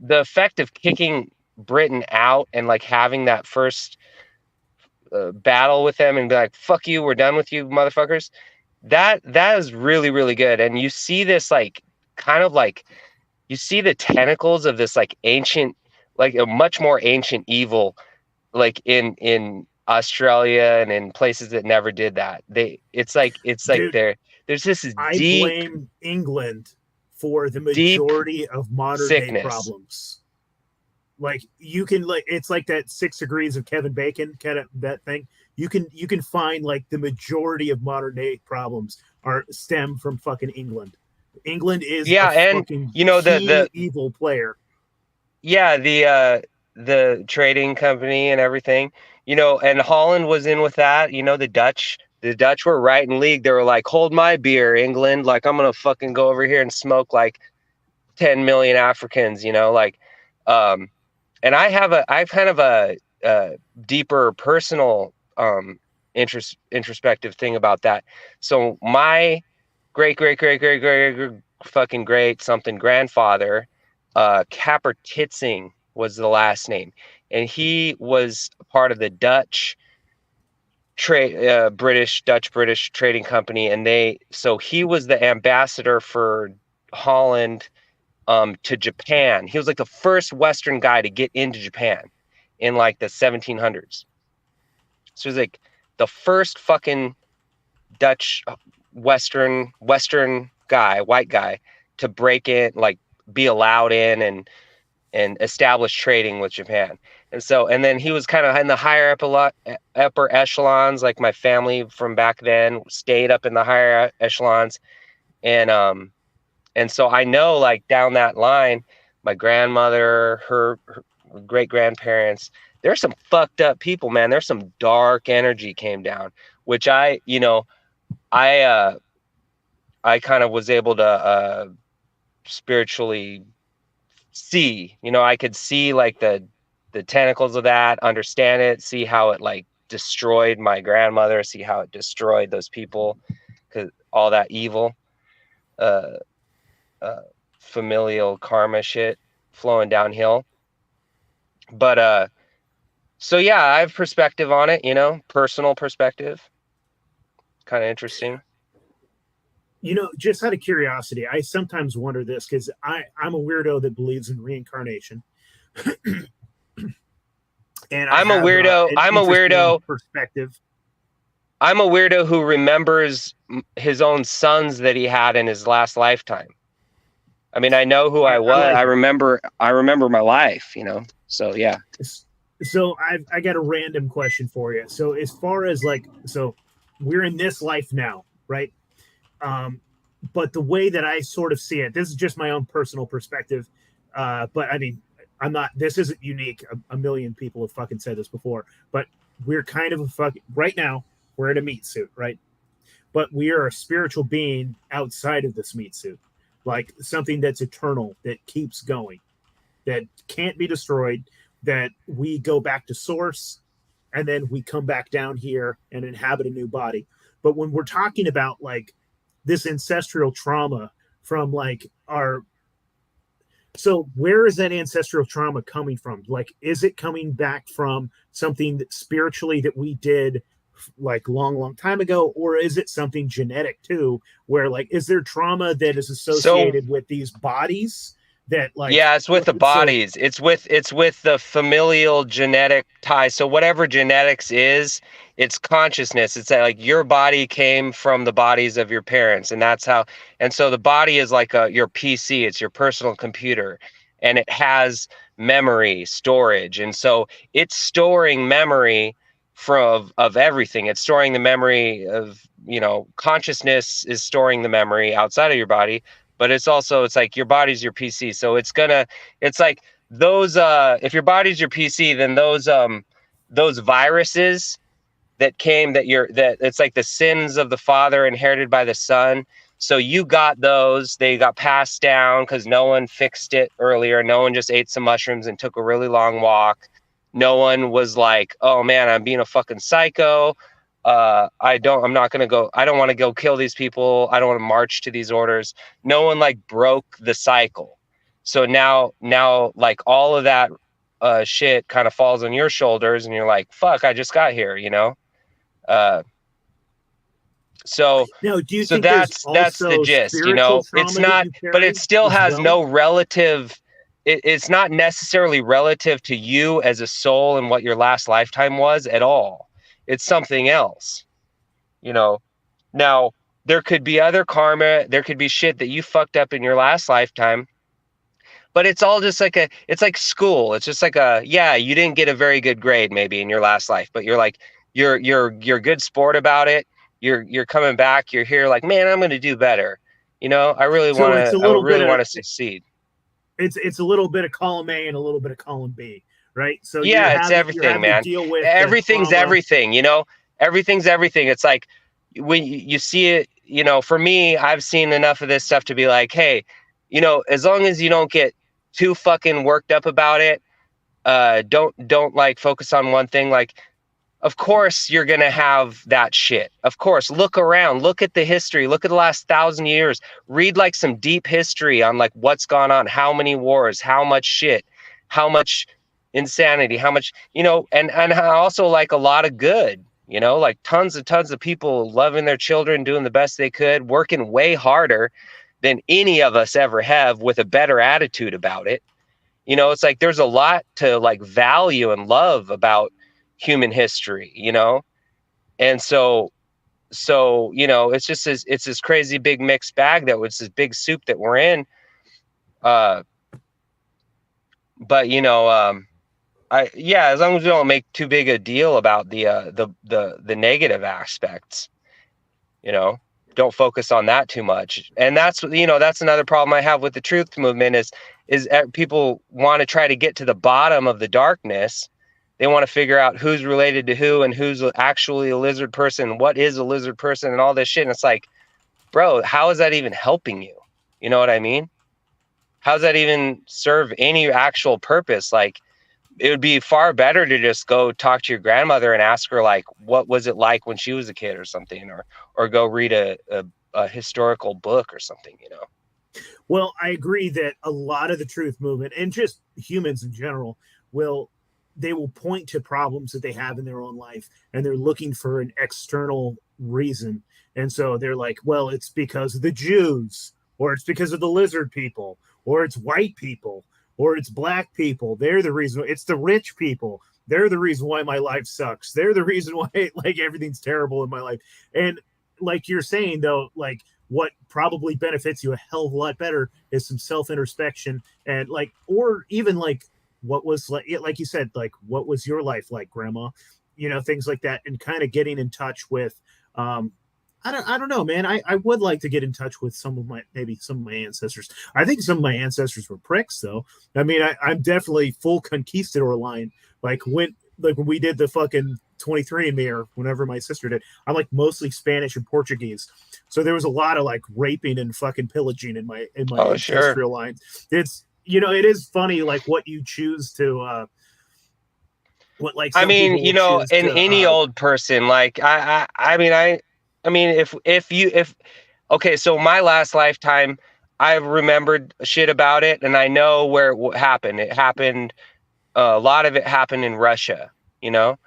effect of kicking Britain out and like having that first battle with them and be like, fuck you, we're done with you motherfuckers, that is really, really good. And you see this like kind of like you see the tentacles of this like ancient, like a much more ancient evil, like in Australia and in places that never did that. It's like Dude, there's this I deep blame England for the majority of modern day problems. Like you can like, it's like that 6 degrees of Kevin Bacon kind of that thing. You can find like the majority of modern day problems stem from fucking England. England is and you know the evil player. Yeah, the trading company and everything, you know, and Holland was in with that. You know, the Dutch were right in league. They were like, hold my beer, England. Like I'm gonna fucking go over here and smoke like 10 million Africans. You know, like and I've kind of a deeper personal introspective thing about that. So my great fucking great something grandfather, Capper Titsing was the last name, and he was part of the Dutch British trading company, and so he was the ambassador for Holland to Japan. He was like the first Western guy to get into Japan in like the 1700s. So he's like the first fucking Dutch Western guy, white guy, to break in, like be allowed in and establish trading with Japan. And then he was kind of in the higher upper echelons. Like my family from back then stayed up in the higher echelons. And so I know, like, down that line, my grandmother, her great grandparents, there's some fucked up people, man. There's some dark energy came down, which I kind of was able to spiritually see. I could see like the tentacles of that, understand it, see how it like destroyed my grandmother, see how it destroyed those people, because all that evil, familial karma shit flowing downhill. But so yeah, I have perspective on it, personal perspective. Kind of interesting. Just out of curiosity, I sometimes wonder this, because I'm a weirdo that believes in reincarnation. And I'm a weirdo perspective. I'm a weirdo who remembers his own sons that he had in his last lifetime. I mean, I know who I was. I remember my life, So yeah. So I got a random question for you. So as far as so we're in this life now, right? But the way that I sort of see it, this is just my own personal perspective. But I mean, this isn't unique. A million people have fucking said this before, but we're kind of right now we're in a meat suit, right? But we are a spiritual being outside of this meat suit, like something that's eternal, that keeps going, that can't be destroyed, that we go back to source, and then we come back down here and inhabit a new body. But when we're talking about like this ancestral trauma from so where is that ancestral trauma coming from? Like, is it coming back from something that spiritually that we did like long time ago, or is it something genetic too, where like, is there trauma that is associated with these bodies that like, yeah, it's with the bodies. It's with the familial genetic tie. So whatever genetics is, it's consciousness. It's like your body came from the bodies of your parents, and that's how. And so the body is like your PC. It's your personal computer, and it has memory storage. And so it's storing memory of everything. It's storing the memory of, consciousness is storing the memory outside of your body. But it's like your body's your PC. So it's like those, if your body's your PC, then those viruses that it's like the sins of the father inherited by the son. So you got those, they got passed down because no one fixed it earlier. No one just ate some mushrooms and took a really long walk. No one was like, oh man, I'm being a fucking psycho. I don't want to go kill these people. I don't want to march to these orders. No one like broke the cycle. So now like all of that shit kind of falls on your shoulders, and you're like, fuck, I just got here, so now, do you so think that's the gist, it's not, but it still has no relative. It's not necessarily relative to you as a soul and what your last lifetime was at all. It's something else, Now, there could be other karma. There could be shit that you fucked up in your last lifetime, but it's all just like it's like school. It's just like you didn't get a very good grade maybe in your last life, but you're like, you're a good sport about it. You're coming back. You're here like, man, I'm going to do better. I really want to succeed. It's a little bit of column A and a little bit of column B. Right. So yeah, it's everything, man. Everything's everything, everything's everything. It's like when you see it, for me, I've seen enough of this stuff to be like, hey, as long as you don't get too fucking worked up about it, don't like focus on one thing. Like, of course you're going to have that shit. Of course, look around, look at the history, look at the last 1,000 years, read like some deep history on like what's gone on, how many wars, how much shit, how much insanity, how much, and also like a lot of good, like tons of people loving their children, doing the best they could, working way harder, than any of us ever have, with a better attitude about it. You know, it's like there's a lot to like value and love about human history, you know? And so you know, it's just it's this crazy big mixed bag that was this big soup that we're in. But you know, as long as we don't make too big a deal about the negative aspects, you know, don't focus on that too much. And that's, you know, that's another problem I have with the truth movement is people want to try to get to the bottom of the darkness. They want to figure out who's related to who and who's actually a lizard person, what is a lizard person, and all this shit. And it's like, bro, how is that even helping you? You know what I mean? How does that even serve any actual purpose? Like, it would be far better to just go talk to your grandmother and ask her, like, what was it like when she was a kid or something, or go read a historical book or something, you know? Well, I agree that a lot of the truth movement, and just humans in general, they will point to problems that they have in their own life, and they're looking for an external reason. And so they're like, well, it's because of the Jews, or it's because of the lizard people, or it's white people, or it's black people. They're the reason. It's the rich people. They're the reason why my life sucks. They're the reason why like everything's terrible in my life. And like you're saying though, like what probably benefits you a hell of a lot better is some self-introspection, and like, or even like, what was like you said, like, what was your life like, grandma? You know, things like that, and kind of getting in touch with, I don't know, man. I would like to get in touch with maybe some of my ancestors. I think some of my ancestors were pricks, though. I mean, I'm definitely full conquistador line. Like when we did the fucking 23andMe, or whenever my sister did, I'm like mostly Spanish and Portuguese. So there was a lot of like raping and fucking pillaging in my ancestral line. It's, you know, it is funny like what you choose to what, like, I mean, you know, in any old person, like I mean, if okay, so my last lifetime, I've remembered shit about it, and I know where it happened. It happened, a lot of it happened in Russia, you know,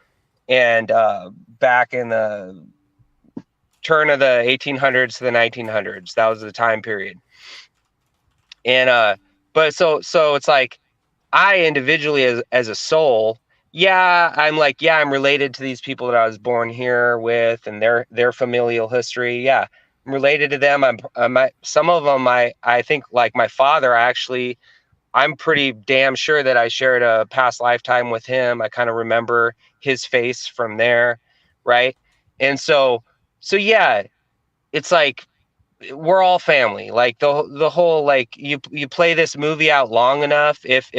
and back in the turn of the 1800s to the 1900s. That was the time period. And but so it's like, I individually as a soul, I'm related to these people that I was born here with, and their familial history. Yeah, I'm related to them. Some of them, I think, like my father, I'm pretty damn sure that I shared a past lifetime with him. I kind of remember his face from there, right? And so yeah, it's like, we're all family. Like the whole, like, you play this movie out long enough, if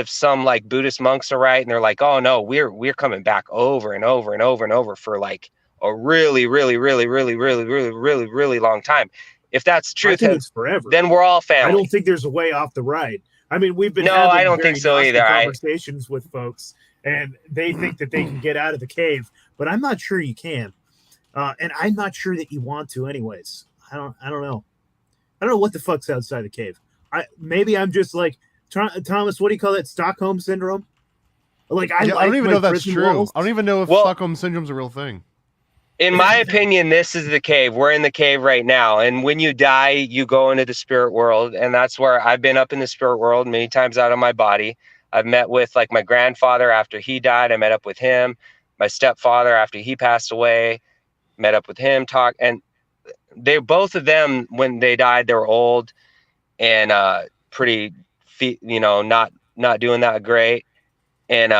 some like Buddhist monks are right, and they're like, oh no, we're coming back over and over and over and over for like a really, really, really, really, really, really, really, really long time. If that's true, I think it's forever. Then we're all family. I don't think there's a way off the ride. I mean, we've been having I don't think so either. Conversations with folks, and they think that they can get out of the cave, but I'm not sure you can, and I'm not sure that you want to, anyways. I don't know. I don't know what the fuck's outside the cave. Maybe I'm just like Thomas. What do you call that? Stockholm syndrome? Like I don't even know if that's true. Walls. I don't even know if Stockholm syndrome's a real thing. In my opinion, this is the cave. We're in the cave right now. And when you die, you go into the spirit world. And that's where I've been up in the spirit world many times out of my body. I've met with like my grandfather after he died. I met up with him. My stepfather after he passed away, met up with him, talked. And both of them, when they died, they were old and pretty, you know, not doing that great. And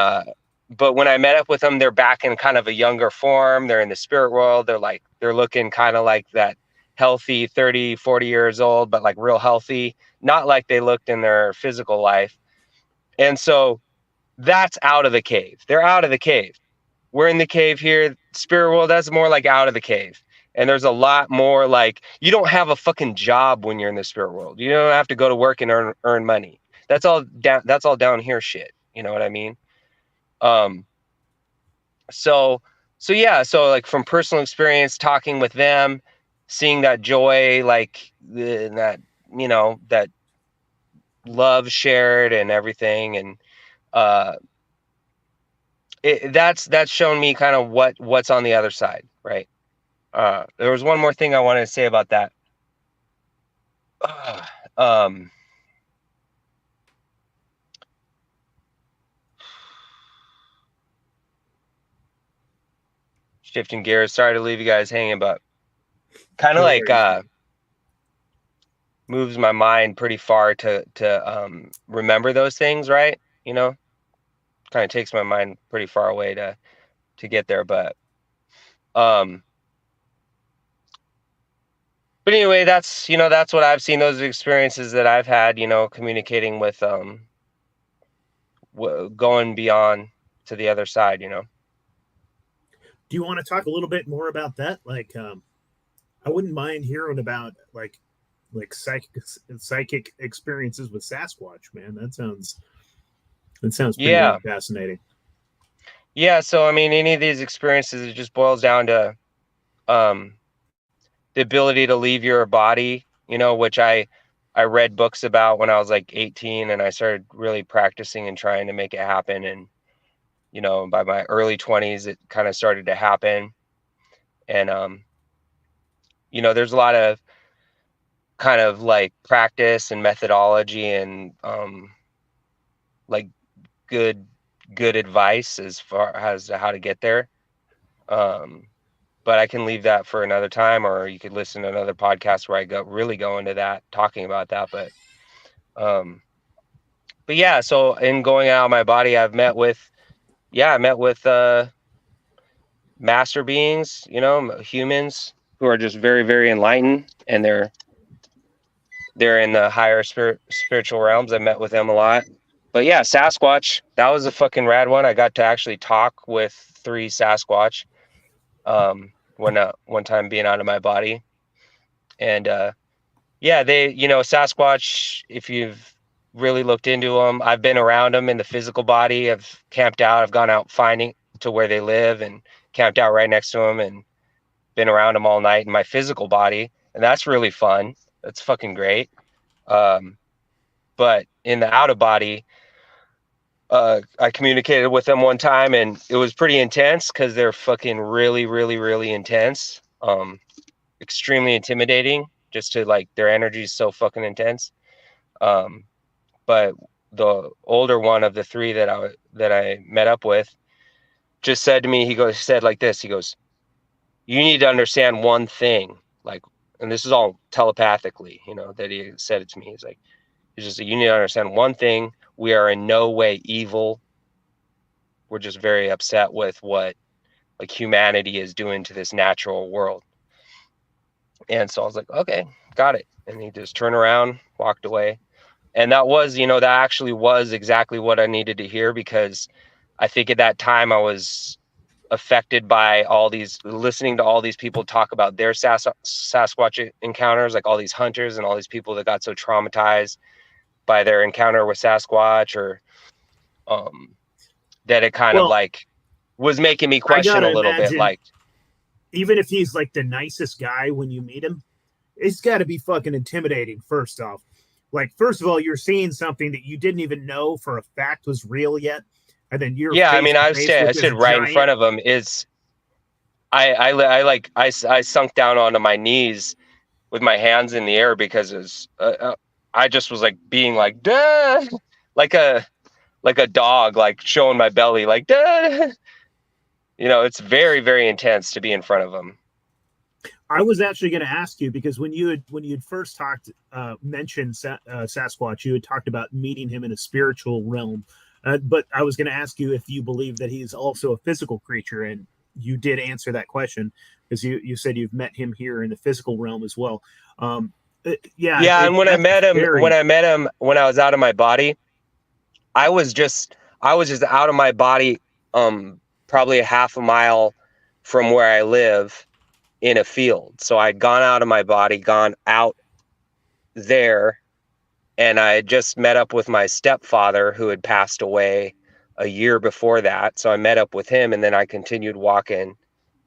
but when I met up with them, they're back in kind of a younger form. They're in the spirit world. They're looking kind of like that healthy 30, 40 years old, but like real healthy, not like they looked in their physical life. And so that's out of the cave. They're out of the cave. We're in the cave here. Spirit world, that's more like out of the cave. And there's a lot more, like, you don't have a fucking job when you're in the spirit world. You don't have to go to work and earn money. That's all down here shit. You know what I mean? So like from personal experience, talking with them, seeing that joy, like that, you know, that love shared and everything. And, that's shown me kind of what's on the other side. Right. There was one more thing I wanted to say about that. Um, Shifting gears. Sorry to leave you guys hanging, but kind of No like worries, man. moves my mind pretty far to remember those things, right? You know, kind of takes my mind pretty far away to get there, um but anyway, that's that's what I've seen, those experiences that I've had, communicating with going beyond to the other side, Do you want to talk a little bit more about that? Like, I wouldn't mind hearing about like psychic experiences with Sasquatch, man. That sounds pretty Yeah. damn fascinating. Yeah, so I mean, any of these experiences, it just boils down to um the ability to leave your body, which I read books about when I was like 18, and I started really practicing and trying to make it happen. And by my early 20s, it kind of started to happen. And there's a lot of kind of like practice and methodology and like good advice as far as to how to get there. But I can leave that for another time, or you could listen to another podcast where I go into that, talking about that. But yeah, so in going out of my body, I met with master beings, humans who are just very, very enlightened, and they're in the higher spiritual realms. I met with them a lot. But yeah, Sasquatch, that was a fucking rad one. I got to actually talk with 3 Sasquatch one time being out of my body. And yeah, they, Sasquatch, if you've really looked into them, I've been around them in the physical body. I've camped out. I've gone out finding to where they live and camped out right next to them and been around them all night in my physical body. And that's really fun. That's fucking great. But in the out of body, I communicated with them one time, and it was pretty intense because they're fucking really, really, really intense. Extremely intimidating, just to like, their energy is so fucking intense. But the older one of the 3 that I met up with just said to me, he said like this, he goes, "You need to understand one thing," like, and this is all telepathically, that he said it to me. He's just like, "You need to understand one thing. We are in no way evil. We're just very upset with what like humanity is doing to this natural world." And so I was like, okay, got it. And he just turned around, walked away. And that was, that actually was exactly what I needed to hear, because I think at that time I was affected by listening to all these people talk about their Sasquatch encounters, like all these hunters and all these people that got so traumatized by their encounter with Sasquatch, or that it kind of like was making me question a little bit, like, even if he's like the nicest guy when you meet him, it's got to be fucking intimidating. First off, like, first of all, you're seeing something that you didn't even know for a fact was real yet, and then you're I mean, I stood right in front of him. I sunk down onto my knees with my hands in the air, because I just was like being like, duh, like a dog, like showing my belly, like, duh. It's very, very intense to be in front of him. I was actually going to ask you, because when you had first mentioned Sasquatch, you had talked about meeting him in a spiritual realm. But I was going to ask you if you believe that he's also a physical creature, and you did answer that question, because you said you've met him here in the physical realm as well. Yeah. And when I met him, when I was out of my body, I was just out of my body, probably a half a mile from where I live, in a field. So I'd gone out of my body, gone out there, and I had just met up with my stepfather, who had passed away a year before that. So I met up with him, and then I continued walking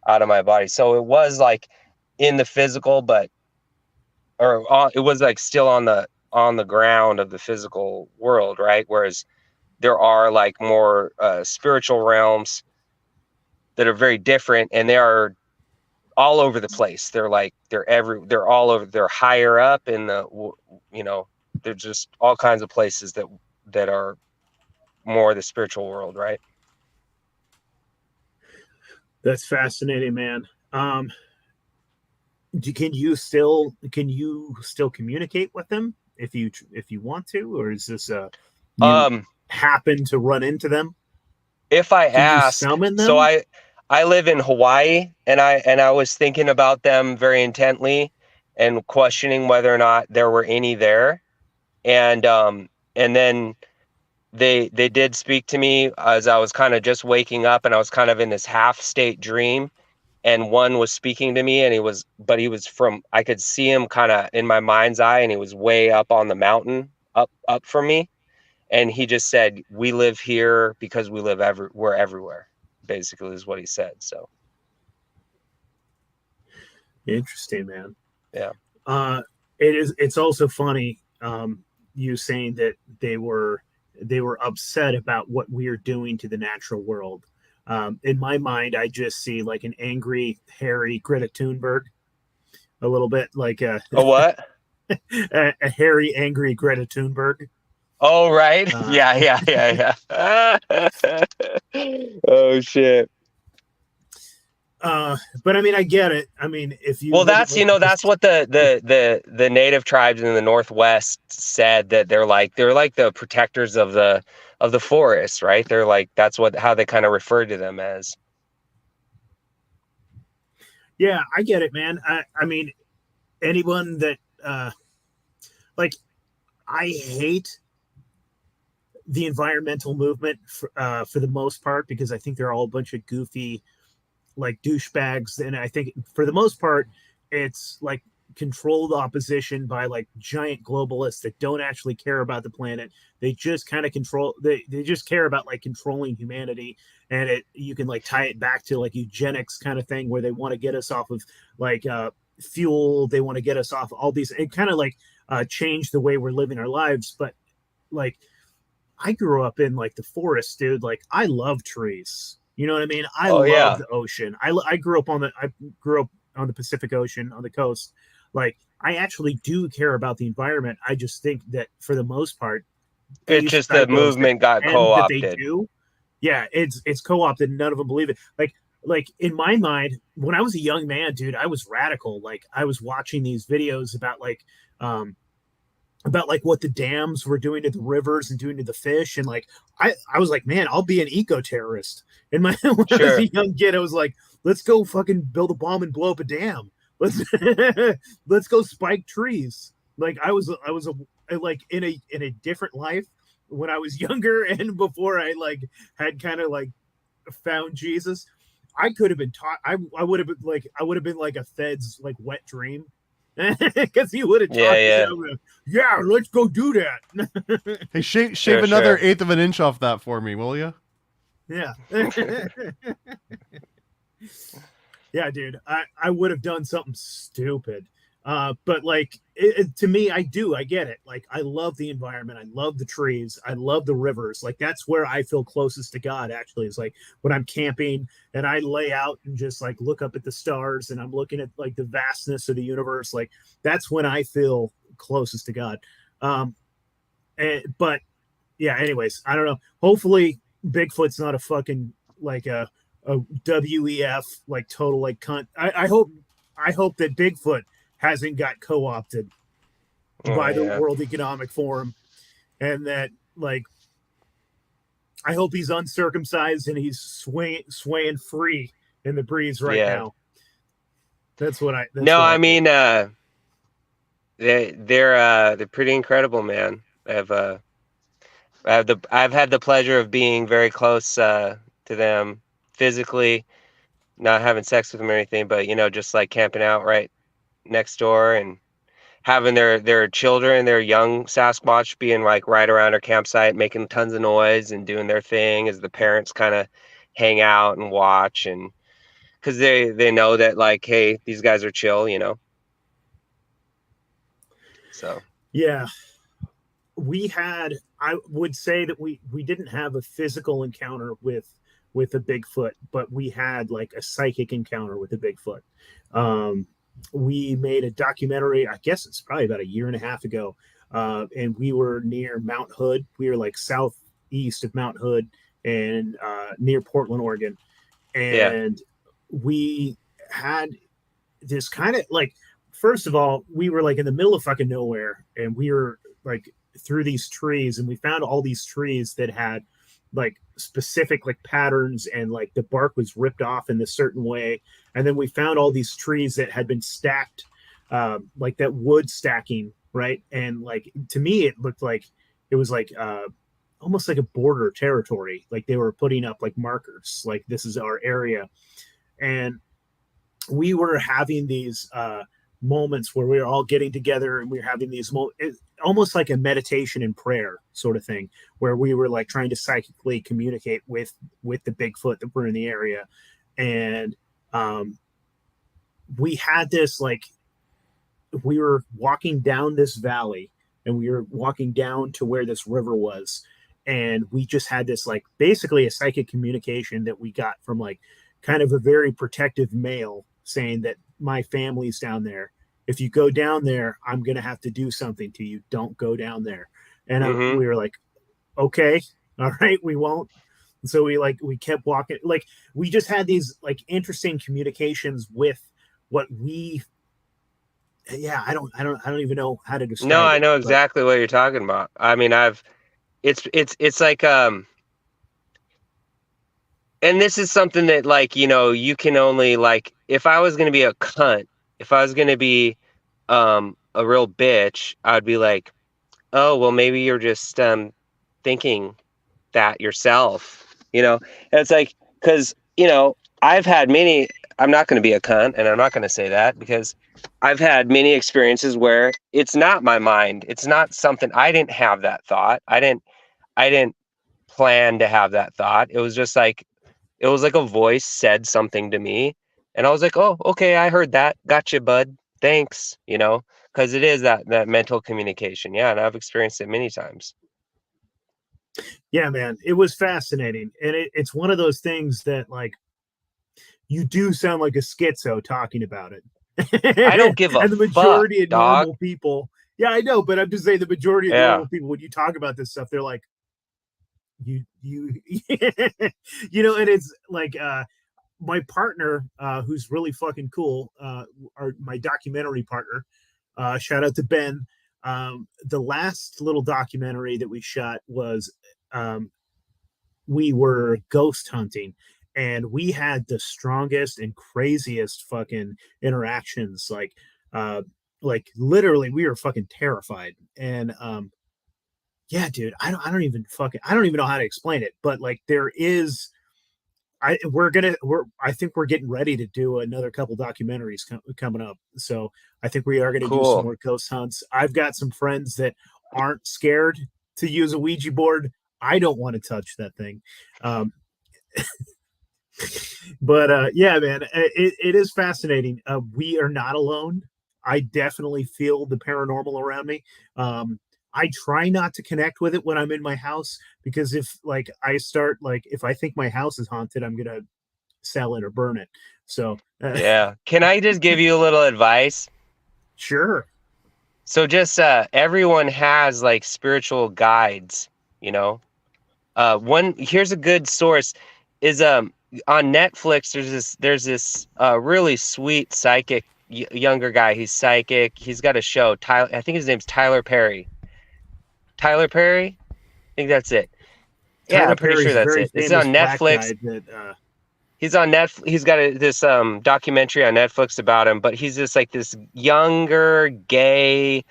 out of my body. So it was like in the physical, it was like still on the ground of the physical world, right? Whereas there are like more spiritual realms that are very different, and they are all over the place. They're all over. They're higher up in the there's just all kinds of places that are more the spiritual world, right? That's fascinating, man. Can you still communicate with them if you want to, or is this you Um, happen to run into them? if I Can you ask, summon so them? I live in Hawaii, and I was thinking about them very intently and questioning whether or not there were any there. And then they did speak to me as I was kind of just waking up, and I was kind of in this half state dream, and one was speaking to me, and he was from, I could see him kind of in my mind's eye, and he was way up on the mountain, up from me. And he just said, we live here because we're everywhere, basically is what he said. So Interesting, man. yeah. It's also funny, you saying that they were upset about what we are doing to the natural world. In my mind, I just see like an angry, hairy Greta Thunberg, a little bit like A what? a hairy, angry Greta Thunberg. Oh, right. Uh, Yeah. Oh shit. but I mean, I get it. I mean, if you Well, look at that's, like that's what the native tribes in the Northwest said, that they're like the protectors of the forest, right? They're like, that's how they kind of referred to them as. yeah, I get it, man. I mean, anyone that like, I hate the environmental movement for the most part, because I think they're all a bunch of goofy, like, douchebags, and I think for the most part it's like controlled opposition by like giant globalists that don't actually care about the planet. They just kind of they just care about like controlling humanity, and you can like tie it back to like eugenics kind of thing, where they want to get us off of like fuel, they want to get us off all these, it kind of like change the way we're living our lives. But like, I grew up in like the forest, dude. Like, I love trees. You know what I mean? I Oh love yeah. the ocean. I grew up on the Pacific Ocean, on the coast. Like, I actually do care about the environment. I just think that for the most part, It's these just the psychos that movement got pretend that they co-opted. do, yeah, it's co-opted. None of them believe it. Like in my mind, when I was a young man, dude, I was radical. Like, I was watching these videos about like what the dams were doing to the rivers and doing to the fish, and like I was like, man, I'll be an eco-terrorist. And when I was Sure. a young kid, I was like, let's go fucking build a bomb and blow up a dam. Let's let's go spike trees. Like, I was like in a different life when I was younger, and before I like had kind of like found Jesus. I could have been taught. I would have been like a Fed's like wet dream, because he would have taught me Yeah. that. Yeah, let's go do that. Hey, shave Sure, another sure. eighth of an inch off that for me, will you? Yeah. Yeah, dude. I would have done something stupid. But like, to me, I get it. Like, I love the environment. I love the trees. I love the rivers. Like, that's where I feel closest to God, actually, is like when I'm camping and I lay out and just like look up at the stars, and I'm looking at like the vastness of the universe. Like, that's when I feel closest to God. But yeah, anyways, I don't know. Hopefully Bigfoot's not a fucking like a WEF like total like cunt. I hope that Bigfoot hasn't got co-opted Oh by the yeah. World Economic Forum, and that like, I hope he's uncircumcised and he's swaying free in the breeze right Yeah. now. That's what I. That's No, what I hope. mean, they're pretty incredible, man. I've had the pleasure of being very close to them physically, not having sex with them or anything, but just like camping out right next door, and having their children, their young Sasquatch, being like right around our campsite, making tons of noise and doing their thing as the parents kind of hang out and watch, and because they know that, like, hey, these guys are chill, so. Yeah, I would say that we didn't have a physical encounter with a Bigfoot, but we had like a psychic encounter with a Bigfoot. we made a documentary. I guess it's probably about a year and a half ago, and we were near Mount Hood. We were like southeast of Mount Hood and near Portland, Oregon, and we had this kind of like, first of all, we were like in the middle of fucking nowhere, and we were like through these trees, and we found all these trees that had like specific like patterns, and like the bark was ripped off in a certain way. And then we found all these trees that had been stacked, like that wood stacking, right? And like to me it looked like it was like almost like a border territory, like they were putting up like markers, like this is our area. And we were having these moments where we were all getting together, and we were having these almost like a meditation and prayer sort of thing, where we were like trying to psychically communicate with the Bigfoot that were in the area. And we had this, like, we were walking down this valley, and we were walking down to where this river was, and we just had this like basically a psychic communication that we got from like kind of a very protective male saying that my family's down there. If you go down there, I'm going to have to do something to you. Don't go down there. And we were like, okay, all right, we won't. And so we kept walking. Like, we just had these like interesting communications with what we, I don't even know how to describe it. No, I know exactly what you're talking about. I mean, it's like, and this is something that, like, you know, you can only, like, if I was going to be a cunt, if I was going to be a real bitch, I'd be like, oh, well, maybe you're just thinking that yourself, you know? And it's like, because, you know, I've had many, I'm not going to be a cunt, and I'm not going to say that, because I've had many experiences where it's not my mind. It's not something, I didn't have that thought. I didn't plan to have that thought. It was just like, it was like a voice said something to me, and I was like, oh, okay, I heard that. Gotcha, bud. Thanks. You know, because it is that mental communication. Yeah. And I've experienced it many times. Yeah, man, it was fascinating. And it's one of those things that, like, you do sound like a schizo talking about it. I don't give a and the majority fuck, of normal people. Yeah, I know, but I'm just saying the majority of normal people, when you talk about this stuff, they're like, you you know. And it's like my partner, who's really fucking cool, my documentary partner, shout out to Ben. The last little documentary that we shot was we were ghost hunting, and we had the strongest and craziest fucking interactions. Like literally we were fucking terrified. And yeah, dude, I don't even know how to explain it, but like there is, I think we're getting ready to do another couple documentaries coming up. So I think we are going to do some more ghost hunts. I've got some friends that aren't scared to use a Ouija board. I don't want to touch that thing. But yeah, man, it is fascinating. We are not alone. I definitely feel the paranormal around me. I try not to connect with it when I'm in my house, because if like I start, like, if I think my house is haunted, I'm gonna sell it or burn it. So yeah. Can I just give you a little advice? Sure. So just everyone has like spiritual guides, you know. Here's a good source is on Netflix. There's this really sweet psychic younger guy. He's psychic. He's got a show. I think his name's Tyler Perry. Tyler Perry? I think that's it. Tyler yeah, I'm pretty Perry's sure that's it. It's on Netflix. He's on Netflix. He's got this documentary on Netflix about him, but he's just like this younger, gay,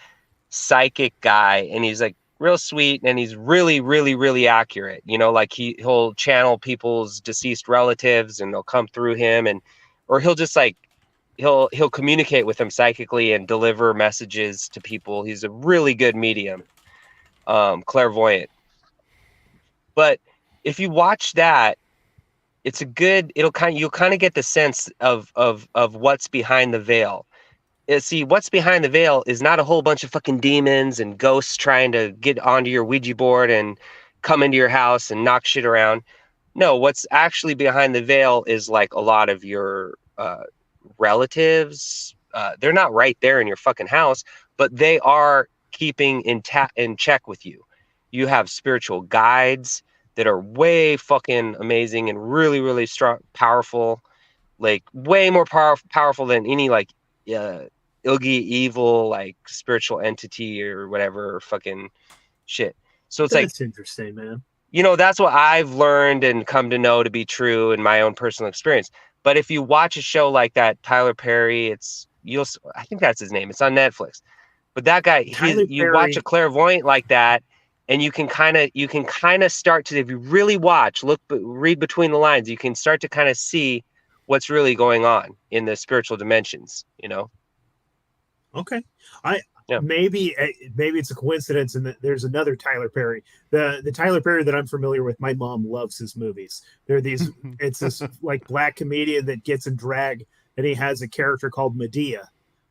psychic guy, and he's like real sweet, and he's really, really, really accurate. You know, like he'll channel people's deceased relatives, and they'll come through him, or he'll just like he'll communicate with them psychically and deliver messages to people. He's a really good medium. Clairvoyant. But if you watch that, you'll kind of get the sense of what's behind the veil. See, what's behind the veil is not a whole bunch of fucking demons and ghosts trying to get onto your Ouija board and come into your house and knock shit around. No, what's actually behind the veil is like a lot of your relatives, they're not right there in your fucking house, but they are keeping in check with you. You have spiritual guides that are way fucking amazing and really, really strong, powerful, like way more powerful than any like evil like spiritual entity or whatever fucking shit. So it's That's interesting, man. You know, that's what I've learned and come to know to be true in my own personal experience. But if you watch a show like that, Tyler Perry, I think that's his name. It's on Netflix. But that guy, you watch a clairvoyant like that, and you can kind of start to, if you really watch, read between the lines, you can start to kind of see what's really going on in the spiritual dimensions, you know? Okay. Maybe it's a coincidence, and there's another Tyler Perry. The Tyler Perry that I'm familiar with, my mom loves his movies. It's this like black comedian that gets in drag, and he has a character called Medea,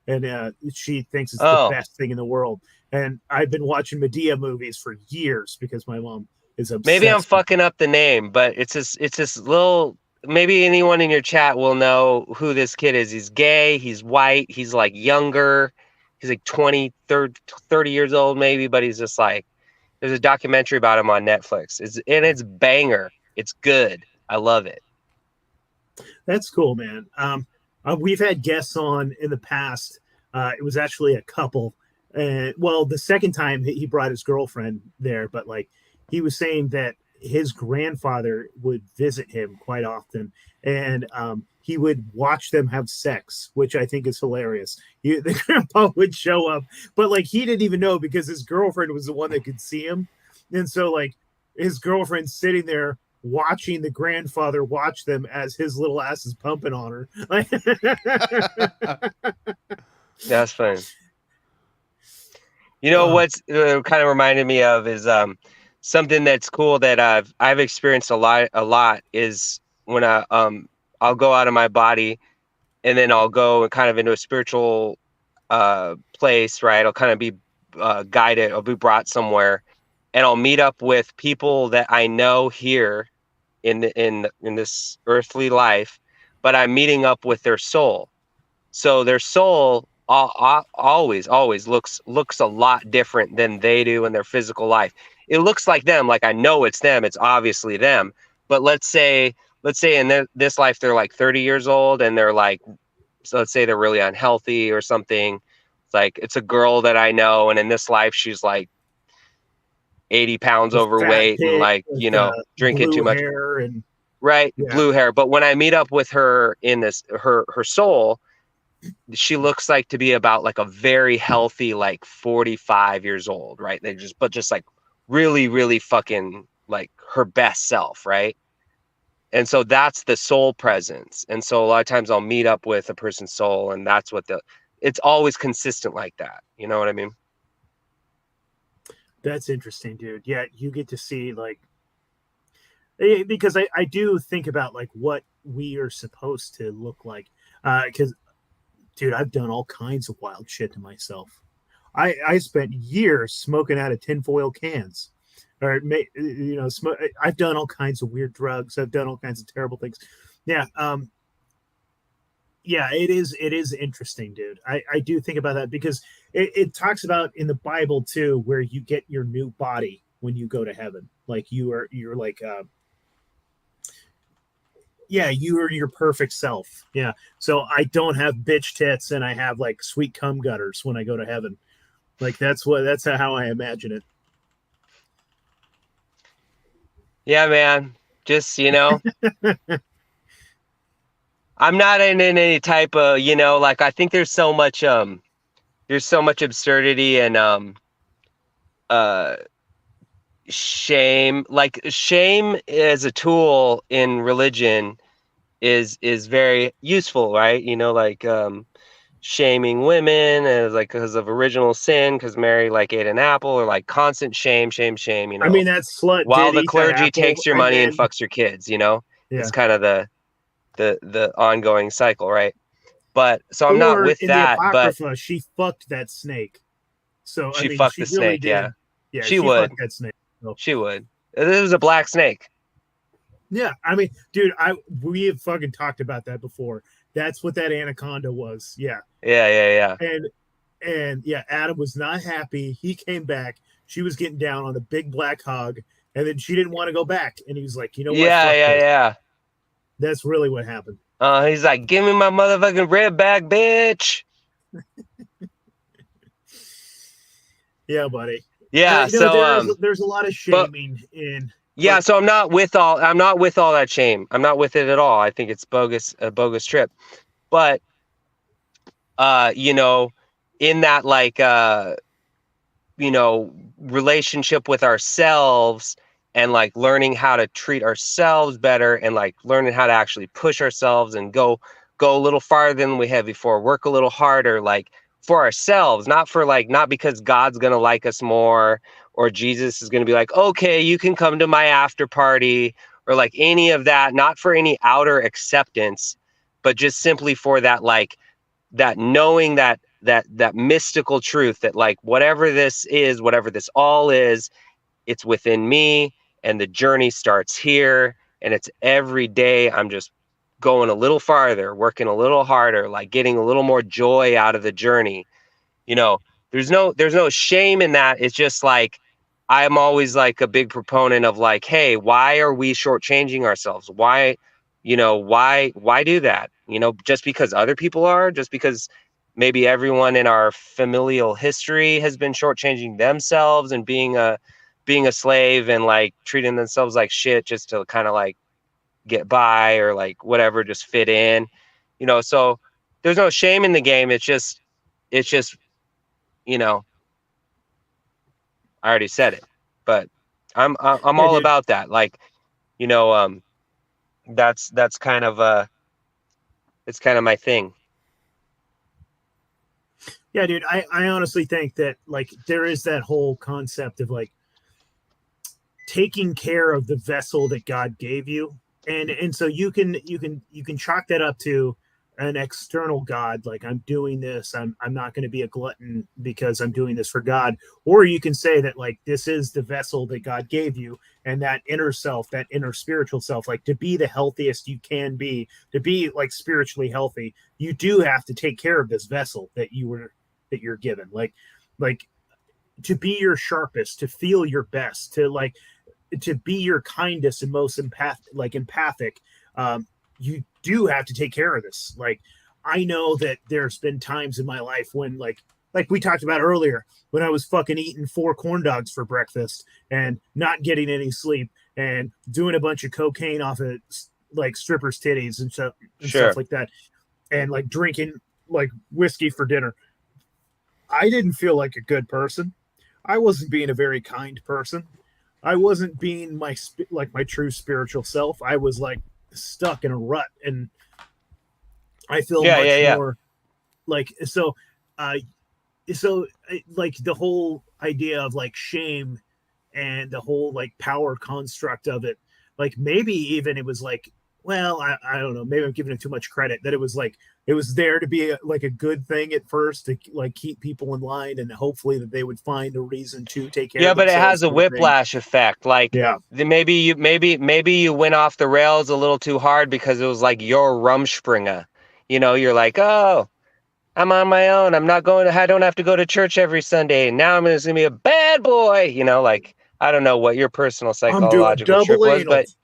and she thinks it's the best thing in the world. And I've been watching Medea movies for years because my mom is obsessed. Maybe I'm fucking up the name, but it's this little. Maybe anyone in your chat will know who this kid is. He's gay. He's white. He's like younger. He's like 20, 30 years old maybe, but he's just like, there's a documentary about him on Netflix. It's banger. It's good. I love it. That's cool, man. We've had guests on in the past. It was actually a couple. Well, the second time he brought his girlfriend there, but like he was saying that his grandfather would visit him quite often, and he would watch them have sex, which I think is hilarious. The grandpa would show up, but like he didn't even know because his girlfriend was the one that could see him. And so like his girlfriend's sitting there watching the grandfather watch them as his little ass is pumping on her. That's funny. You know what's kind of reminded me of is something that's cool that I've experienced a lot is when I'll go out of my body, and then I'll go kind of into a spiritual place, right? I'll kind of be guided. I'll be brought somewhere, and I'll meet up with people that I know here in this earthly life, but I'm meeting up with their soul. So their soul always looks a lot different than they do in their physical life. It looks like them, like I know it's them. It's obviously them. But let's say in this life they're like 30 years old, and they're like, so let's say they're really unhealthy or something. It's like it's a girl that I know, and in this life she's like 80 pounds overweight and like, you know, drinking too much. Blue hair. But when I meet up with her in this her soul, she looks like to be about like a very healthy, like 45 years old, right? Just like really, really fucking like her best self, right? And so that's the soul presence. And so a lot of times I'll meet up with a person's soul, and that's what it's always consistent like that. You know what I mean? That's interesting, dude. Yeah, you get to see like, because I do think about like what we are supposed to look like. Because, dude, I've done all kinds of wild shit to myself. I spent years smoking out of tinfoil cans. Or, you know, I've done all kinds of weird drugs. I've done all kinds of terrible things. Yeah. Yeah, it is interesting, dude. I do think about that because it talks about in the Bible too, where you get your new body when you go to heaven. Like you're like, yeah, you are your perfect self. Yeah. So I don't have bitch tits, and I have like sweet cum gutters when I go to heaven. Like that's how I imagine it. Yeah, man. Just, you know, I'm not in any type of, you know, like I think there's so much absurdity and shame. Like shame as a tool in religion is very useful, right? You know, like shaming women as like because of original sin, because Mary like ate an apple, or like constant shame, you know. I mean, that's slut. While the clergy takes your money and fucks your kids, you know. Yeah. It's kind of the ongoing cycle, right? But so I'm not with that. But she fucked that snake. So she fucked the snake. Did. Yeah, she would. Fucked that snake. So. She would. It was a black snake. Yeah, I mean, dude, we have fucking talked about that before. That's what that anaconda was. Yeah. Yeah. And yeah, Adam was not happy. He came back. She was getting down on a big black hog, and then she didn't want to go back. And he was like, you know what? Fuck this. Yeah. That's really what happened. He's like, give me my motherfucking rib back, bitch. Yeah, buddy. Yeah. So there's a lot of shaming in. Yeah. So I'm not with all that shame. I'm not with it at all. I think it's a bogus trip. But in that like relationship with ourselves and like learning how to treat ourselves better and like learning how to actually push ourselves and go a little farther than we have before, work a little harder, like for ourselves, not because God's going to like us more or Jesus is going to be like, okay, you can come to my after party or like any of that, not for any outer acceptance, but just simply for that, like that knowing that mystical truth that like whatever this all is, it's within me and the journey starts here and it's every day I'm just going a little farther, working a little harder, like getting a little more joy out of the journey. There's no shame in that. It's just like I'm always like a big proponent of like, hey, why are we shortchanging ourselves? Why do that? Just because other people are, just because maybe everyone in our familial history has been shortchanging themselves and being a slave and like treating themselves like shit just to kind of like get by or like whatever, just fit in, so there's no shame in the game. It's just, I already said it, but I'm all about that. Like, that's kind of it's kind of my thing. Yeah, dude, I honestly think that like there is that whole concept of like taking care of the vessel that God gave you. And so you can chalk that up to an external God, like I'm doing this, I'm not going to be a glutton because I'm doing this for God. Or you can say that like this is the vessel that God gave you, and that inner self, that inner spiritual self, like to be the healthiest you can be, to be like spiritually healthy, you do have to take care of this vessel that you're given, like to be your sharpest, to feel your best, to be your kindest and most empathic. You do have to take care of this. Like, I know that there's been times in my life when like we talked about earlier, when I was fucking eating 4 corn dogs for breakfast and not getting any sleep and doing a bunch of cocaine off of like strippers' titties and stuff like that, and like drinking like whiskey for dinner. I didn't feel like a good person. I wasn't being a very kind person. I wasn't being my true spiritual self. I was like stuck in a rut, and I feel more like so like the whole idea of like shame and the whole like power construct of it, like maybe even it was like, well, I don't know, maybe I'm giving it too much credit, that it was like it was there to be like a good thing at first to like keep people in line and hopefully that they would find a reason to take care of themselves. But it has a whiplash effect. Like maybe you went off the rails a little too hard because it was like your Rumspringa. You're like, oh, I'm on my own. I don't have to go to church every Sunday. Now I'm just gonna be a bad boy. Like I don't know what your personal psychological trip was,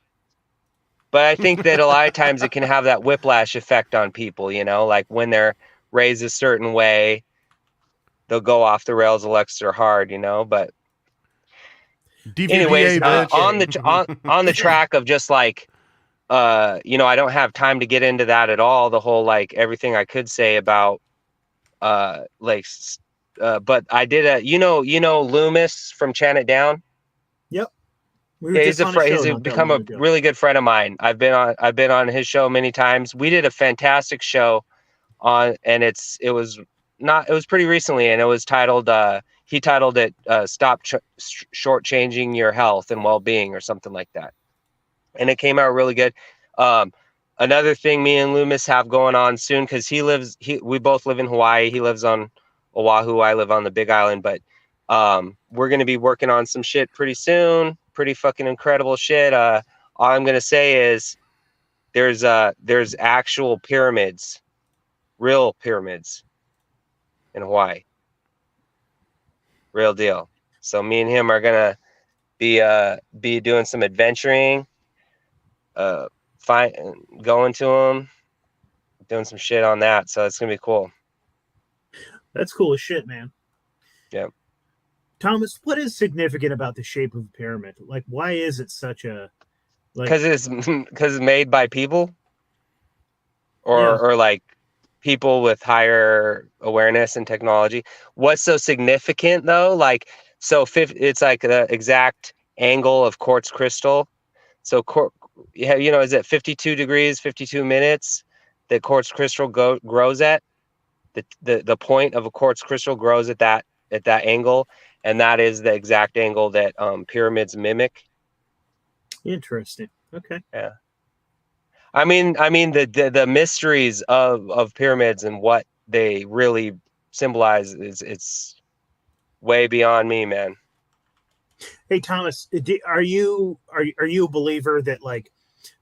but I think that a lot of times it can have that whiplash effect on people, like when they're raised a certain way, they'll go off the rails a little extra hard, but DVDA, anyways, on the track of just like, I don't have time to get into that at all. The whole, like everything I could say about, but I did Loomis from Chan It Down. Yep. He's become a really good friend of mine. I've been on his show many times. We did a fantastic show and it was pretty recently, and it was titled he titled it Stop Shortchanging Your Health and Well-Being or something like that. And it came out really good. Another thing me and Loomis have going on soon, because we both live in Hawaii. He lives on Oahu. I live on the Big Island, but we're going to be working on some shit pretty soon. Pretty fucking incredible shit. All I'm going to say is there's actual pyramids, real pyramids in Hawaii. Real deal. So me and him are gonna be doing some adventuring, going to them, doing some shit on that. So it's gonna be cool. That's cool as shit, man. Yeah. Thomas, what is significant about the shape of the pyramid? Like, why is it such a because it's made by people, or like people with higher awareness and technology. What's so significant though? Like, so it's like the exact angle of quartz crystal. So is it 52 degrees, 52 minutes that quartz crystal grows at? The point of a quartz crystal grows at that angle, and that is the exact angle that pyramids mimic. Interesting. Okay. Yeah. I mean the mysteries of pyramids and what they really symbolize it's way beyond me, man. Hey Thomas, are you a believer that like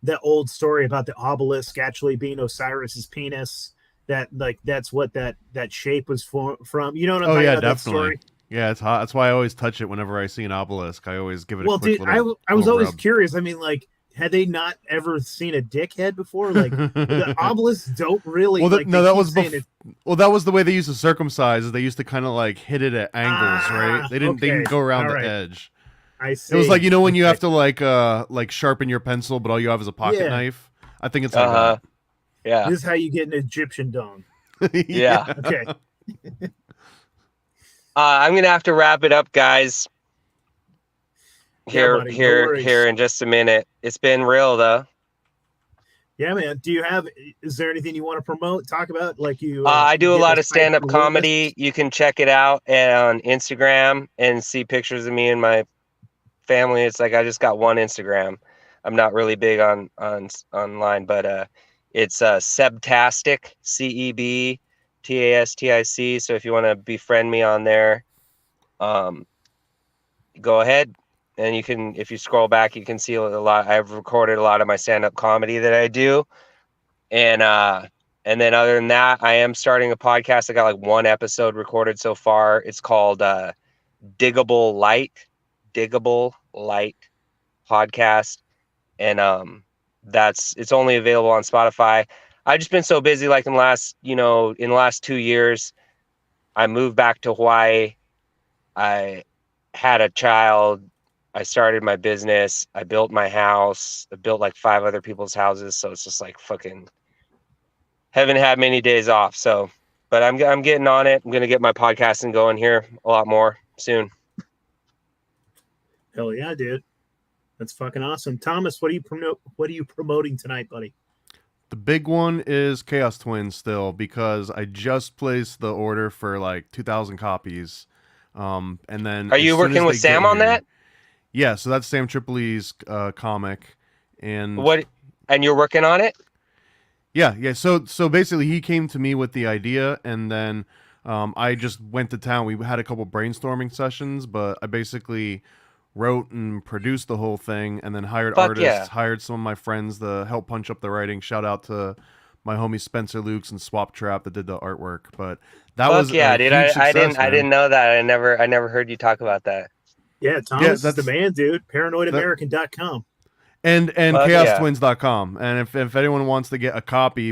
that old story about the obelisk actually being Osiris's penis? That like that's what that shape was from. You know what I'm talking about? Definitely. That story? Yeah, it's hot. That's why I always touch it whenever I see an obelisk. I always give it a quick little I was always rub. curious. I mean, like, had they not ever seen a dickhead before? Like, the obelisks don't really. Well, that was the way they used to circumcise. Is they used to kind of like hit it at angles, right? They didn't go around the edge. I see. It was like, when you have to like sharpen your pencil, but all you have is a pocket knife. I think it's like that. Yeah. This is how you get an Egyptian dong. Yeah. Okay. I'm gonna have to wrap it up, guys. Here in just a minute. It's been real though. Yeah, man. Is there anything you want to promote? Talk about like you? I do a lot of stand-up comedy. You can check it out on Instagram and see pictures of me and my family. It's like I just got one Instagram. I'm not really big on online, but it's Cebtastic, CEBTASTIC. So if you want to befriend me on there, go ahead. And you can, if you scroll back, you can see a lot. I've recorded a lot of my stand-up comedy that I do. And then other than that, I am starting a podcast. I got like one episode recorded so far. It's called Diggable Light Podcast. And it's only available on Spotify. I've just been so busy, like in the last 2 years. I moved back to Hawaii. I had a child. I started my business. I built my house. I built like 5 other people's houses. So it's just like fucking haven't had many days off. So, but I'm getting on it. I'm going to get my podcasting going here a lot more soon. Hell yeah, dude. That's fucking awesome. Thomas, what are you promoting tonight, buddy? The big one is Chaos Twins still, because I just placed the order for like 2,000 copies. And then are you working with Sam on that? Yeah, so that's Sam Tripoli's comic, and you're working on it? Yeah. So basically, he came to me with the idea, and then I just went to town. We had a couple brainstorming sessions, but I basically wrote and produced the whole thing, and then hired artists, hired some of my friends to help punch up the writing. Shout out to my homie Spencer Lukes and Swap Trap that did the artwork. But that was dude. I didn't know that. I never heard you talk about that. Yeah, Thomas is the man, dude. ParanoidAmerican.com. And ChaosTwins.com. And if anyone wants to get a copy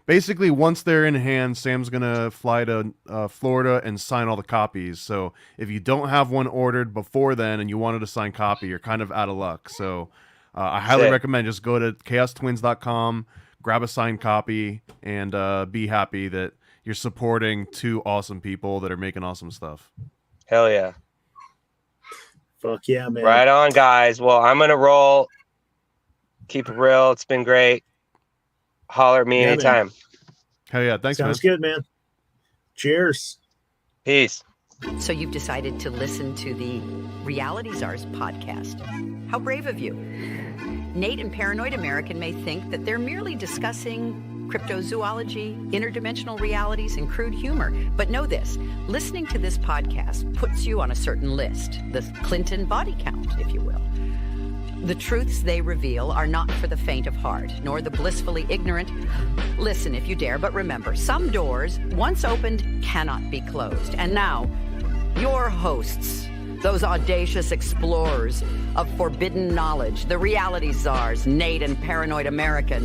basically once they're in hand, Sam's going to fly to Florida and sign all the copies. So if you don't have one ordered before then and you wanted a signed copy, you're kind of out of luck. So I highly recommend just go to ChaosTwins.com, grab a signed copy, and be happy that you're supporting 2 awesome people that are making awesome stuff. Hell yeah. Fuck yeah, man. Right on, guys. Well, I'm going to roll. Keep it real. It's been great. Holler at me anytime. Man. Hell yeah. Thanks, Sounds good, man. Cheers. Peace. So you've decided to listen to the Reality Czars podcast. How brave of you. Nate and Paranoid American may think that they're merely discussing cryptozoology, interdimensional realities, and crude humor. But know this, listening to this podcast puts you on a certain list, the Clinton body count, if you will. The truths they reveal are not for the faint of heart, nor the blissfully ignorant. Listen if you dare, but remember, some doors, once opened, cannot be closed. And now, your hosts, those audacious explorers of forbidden knowledge, the reality czars, Nate and Paranoid American.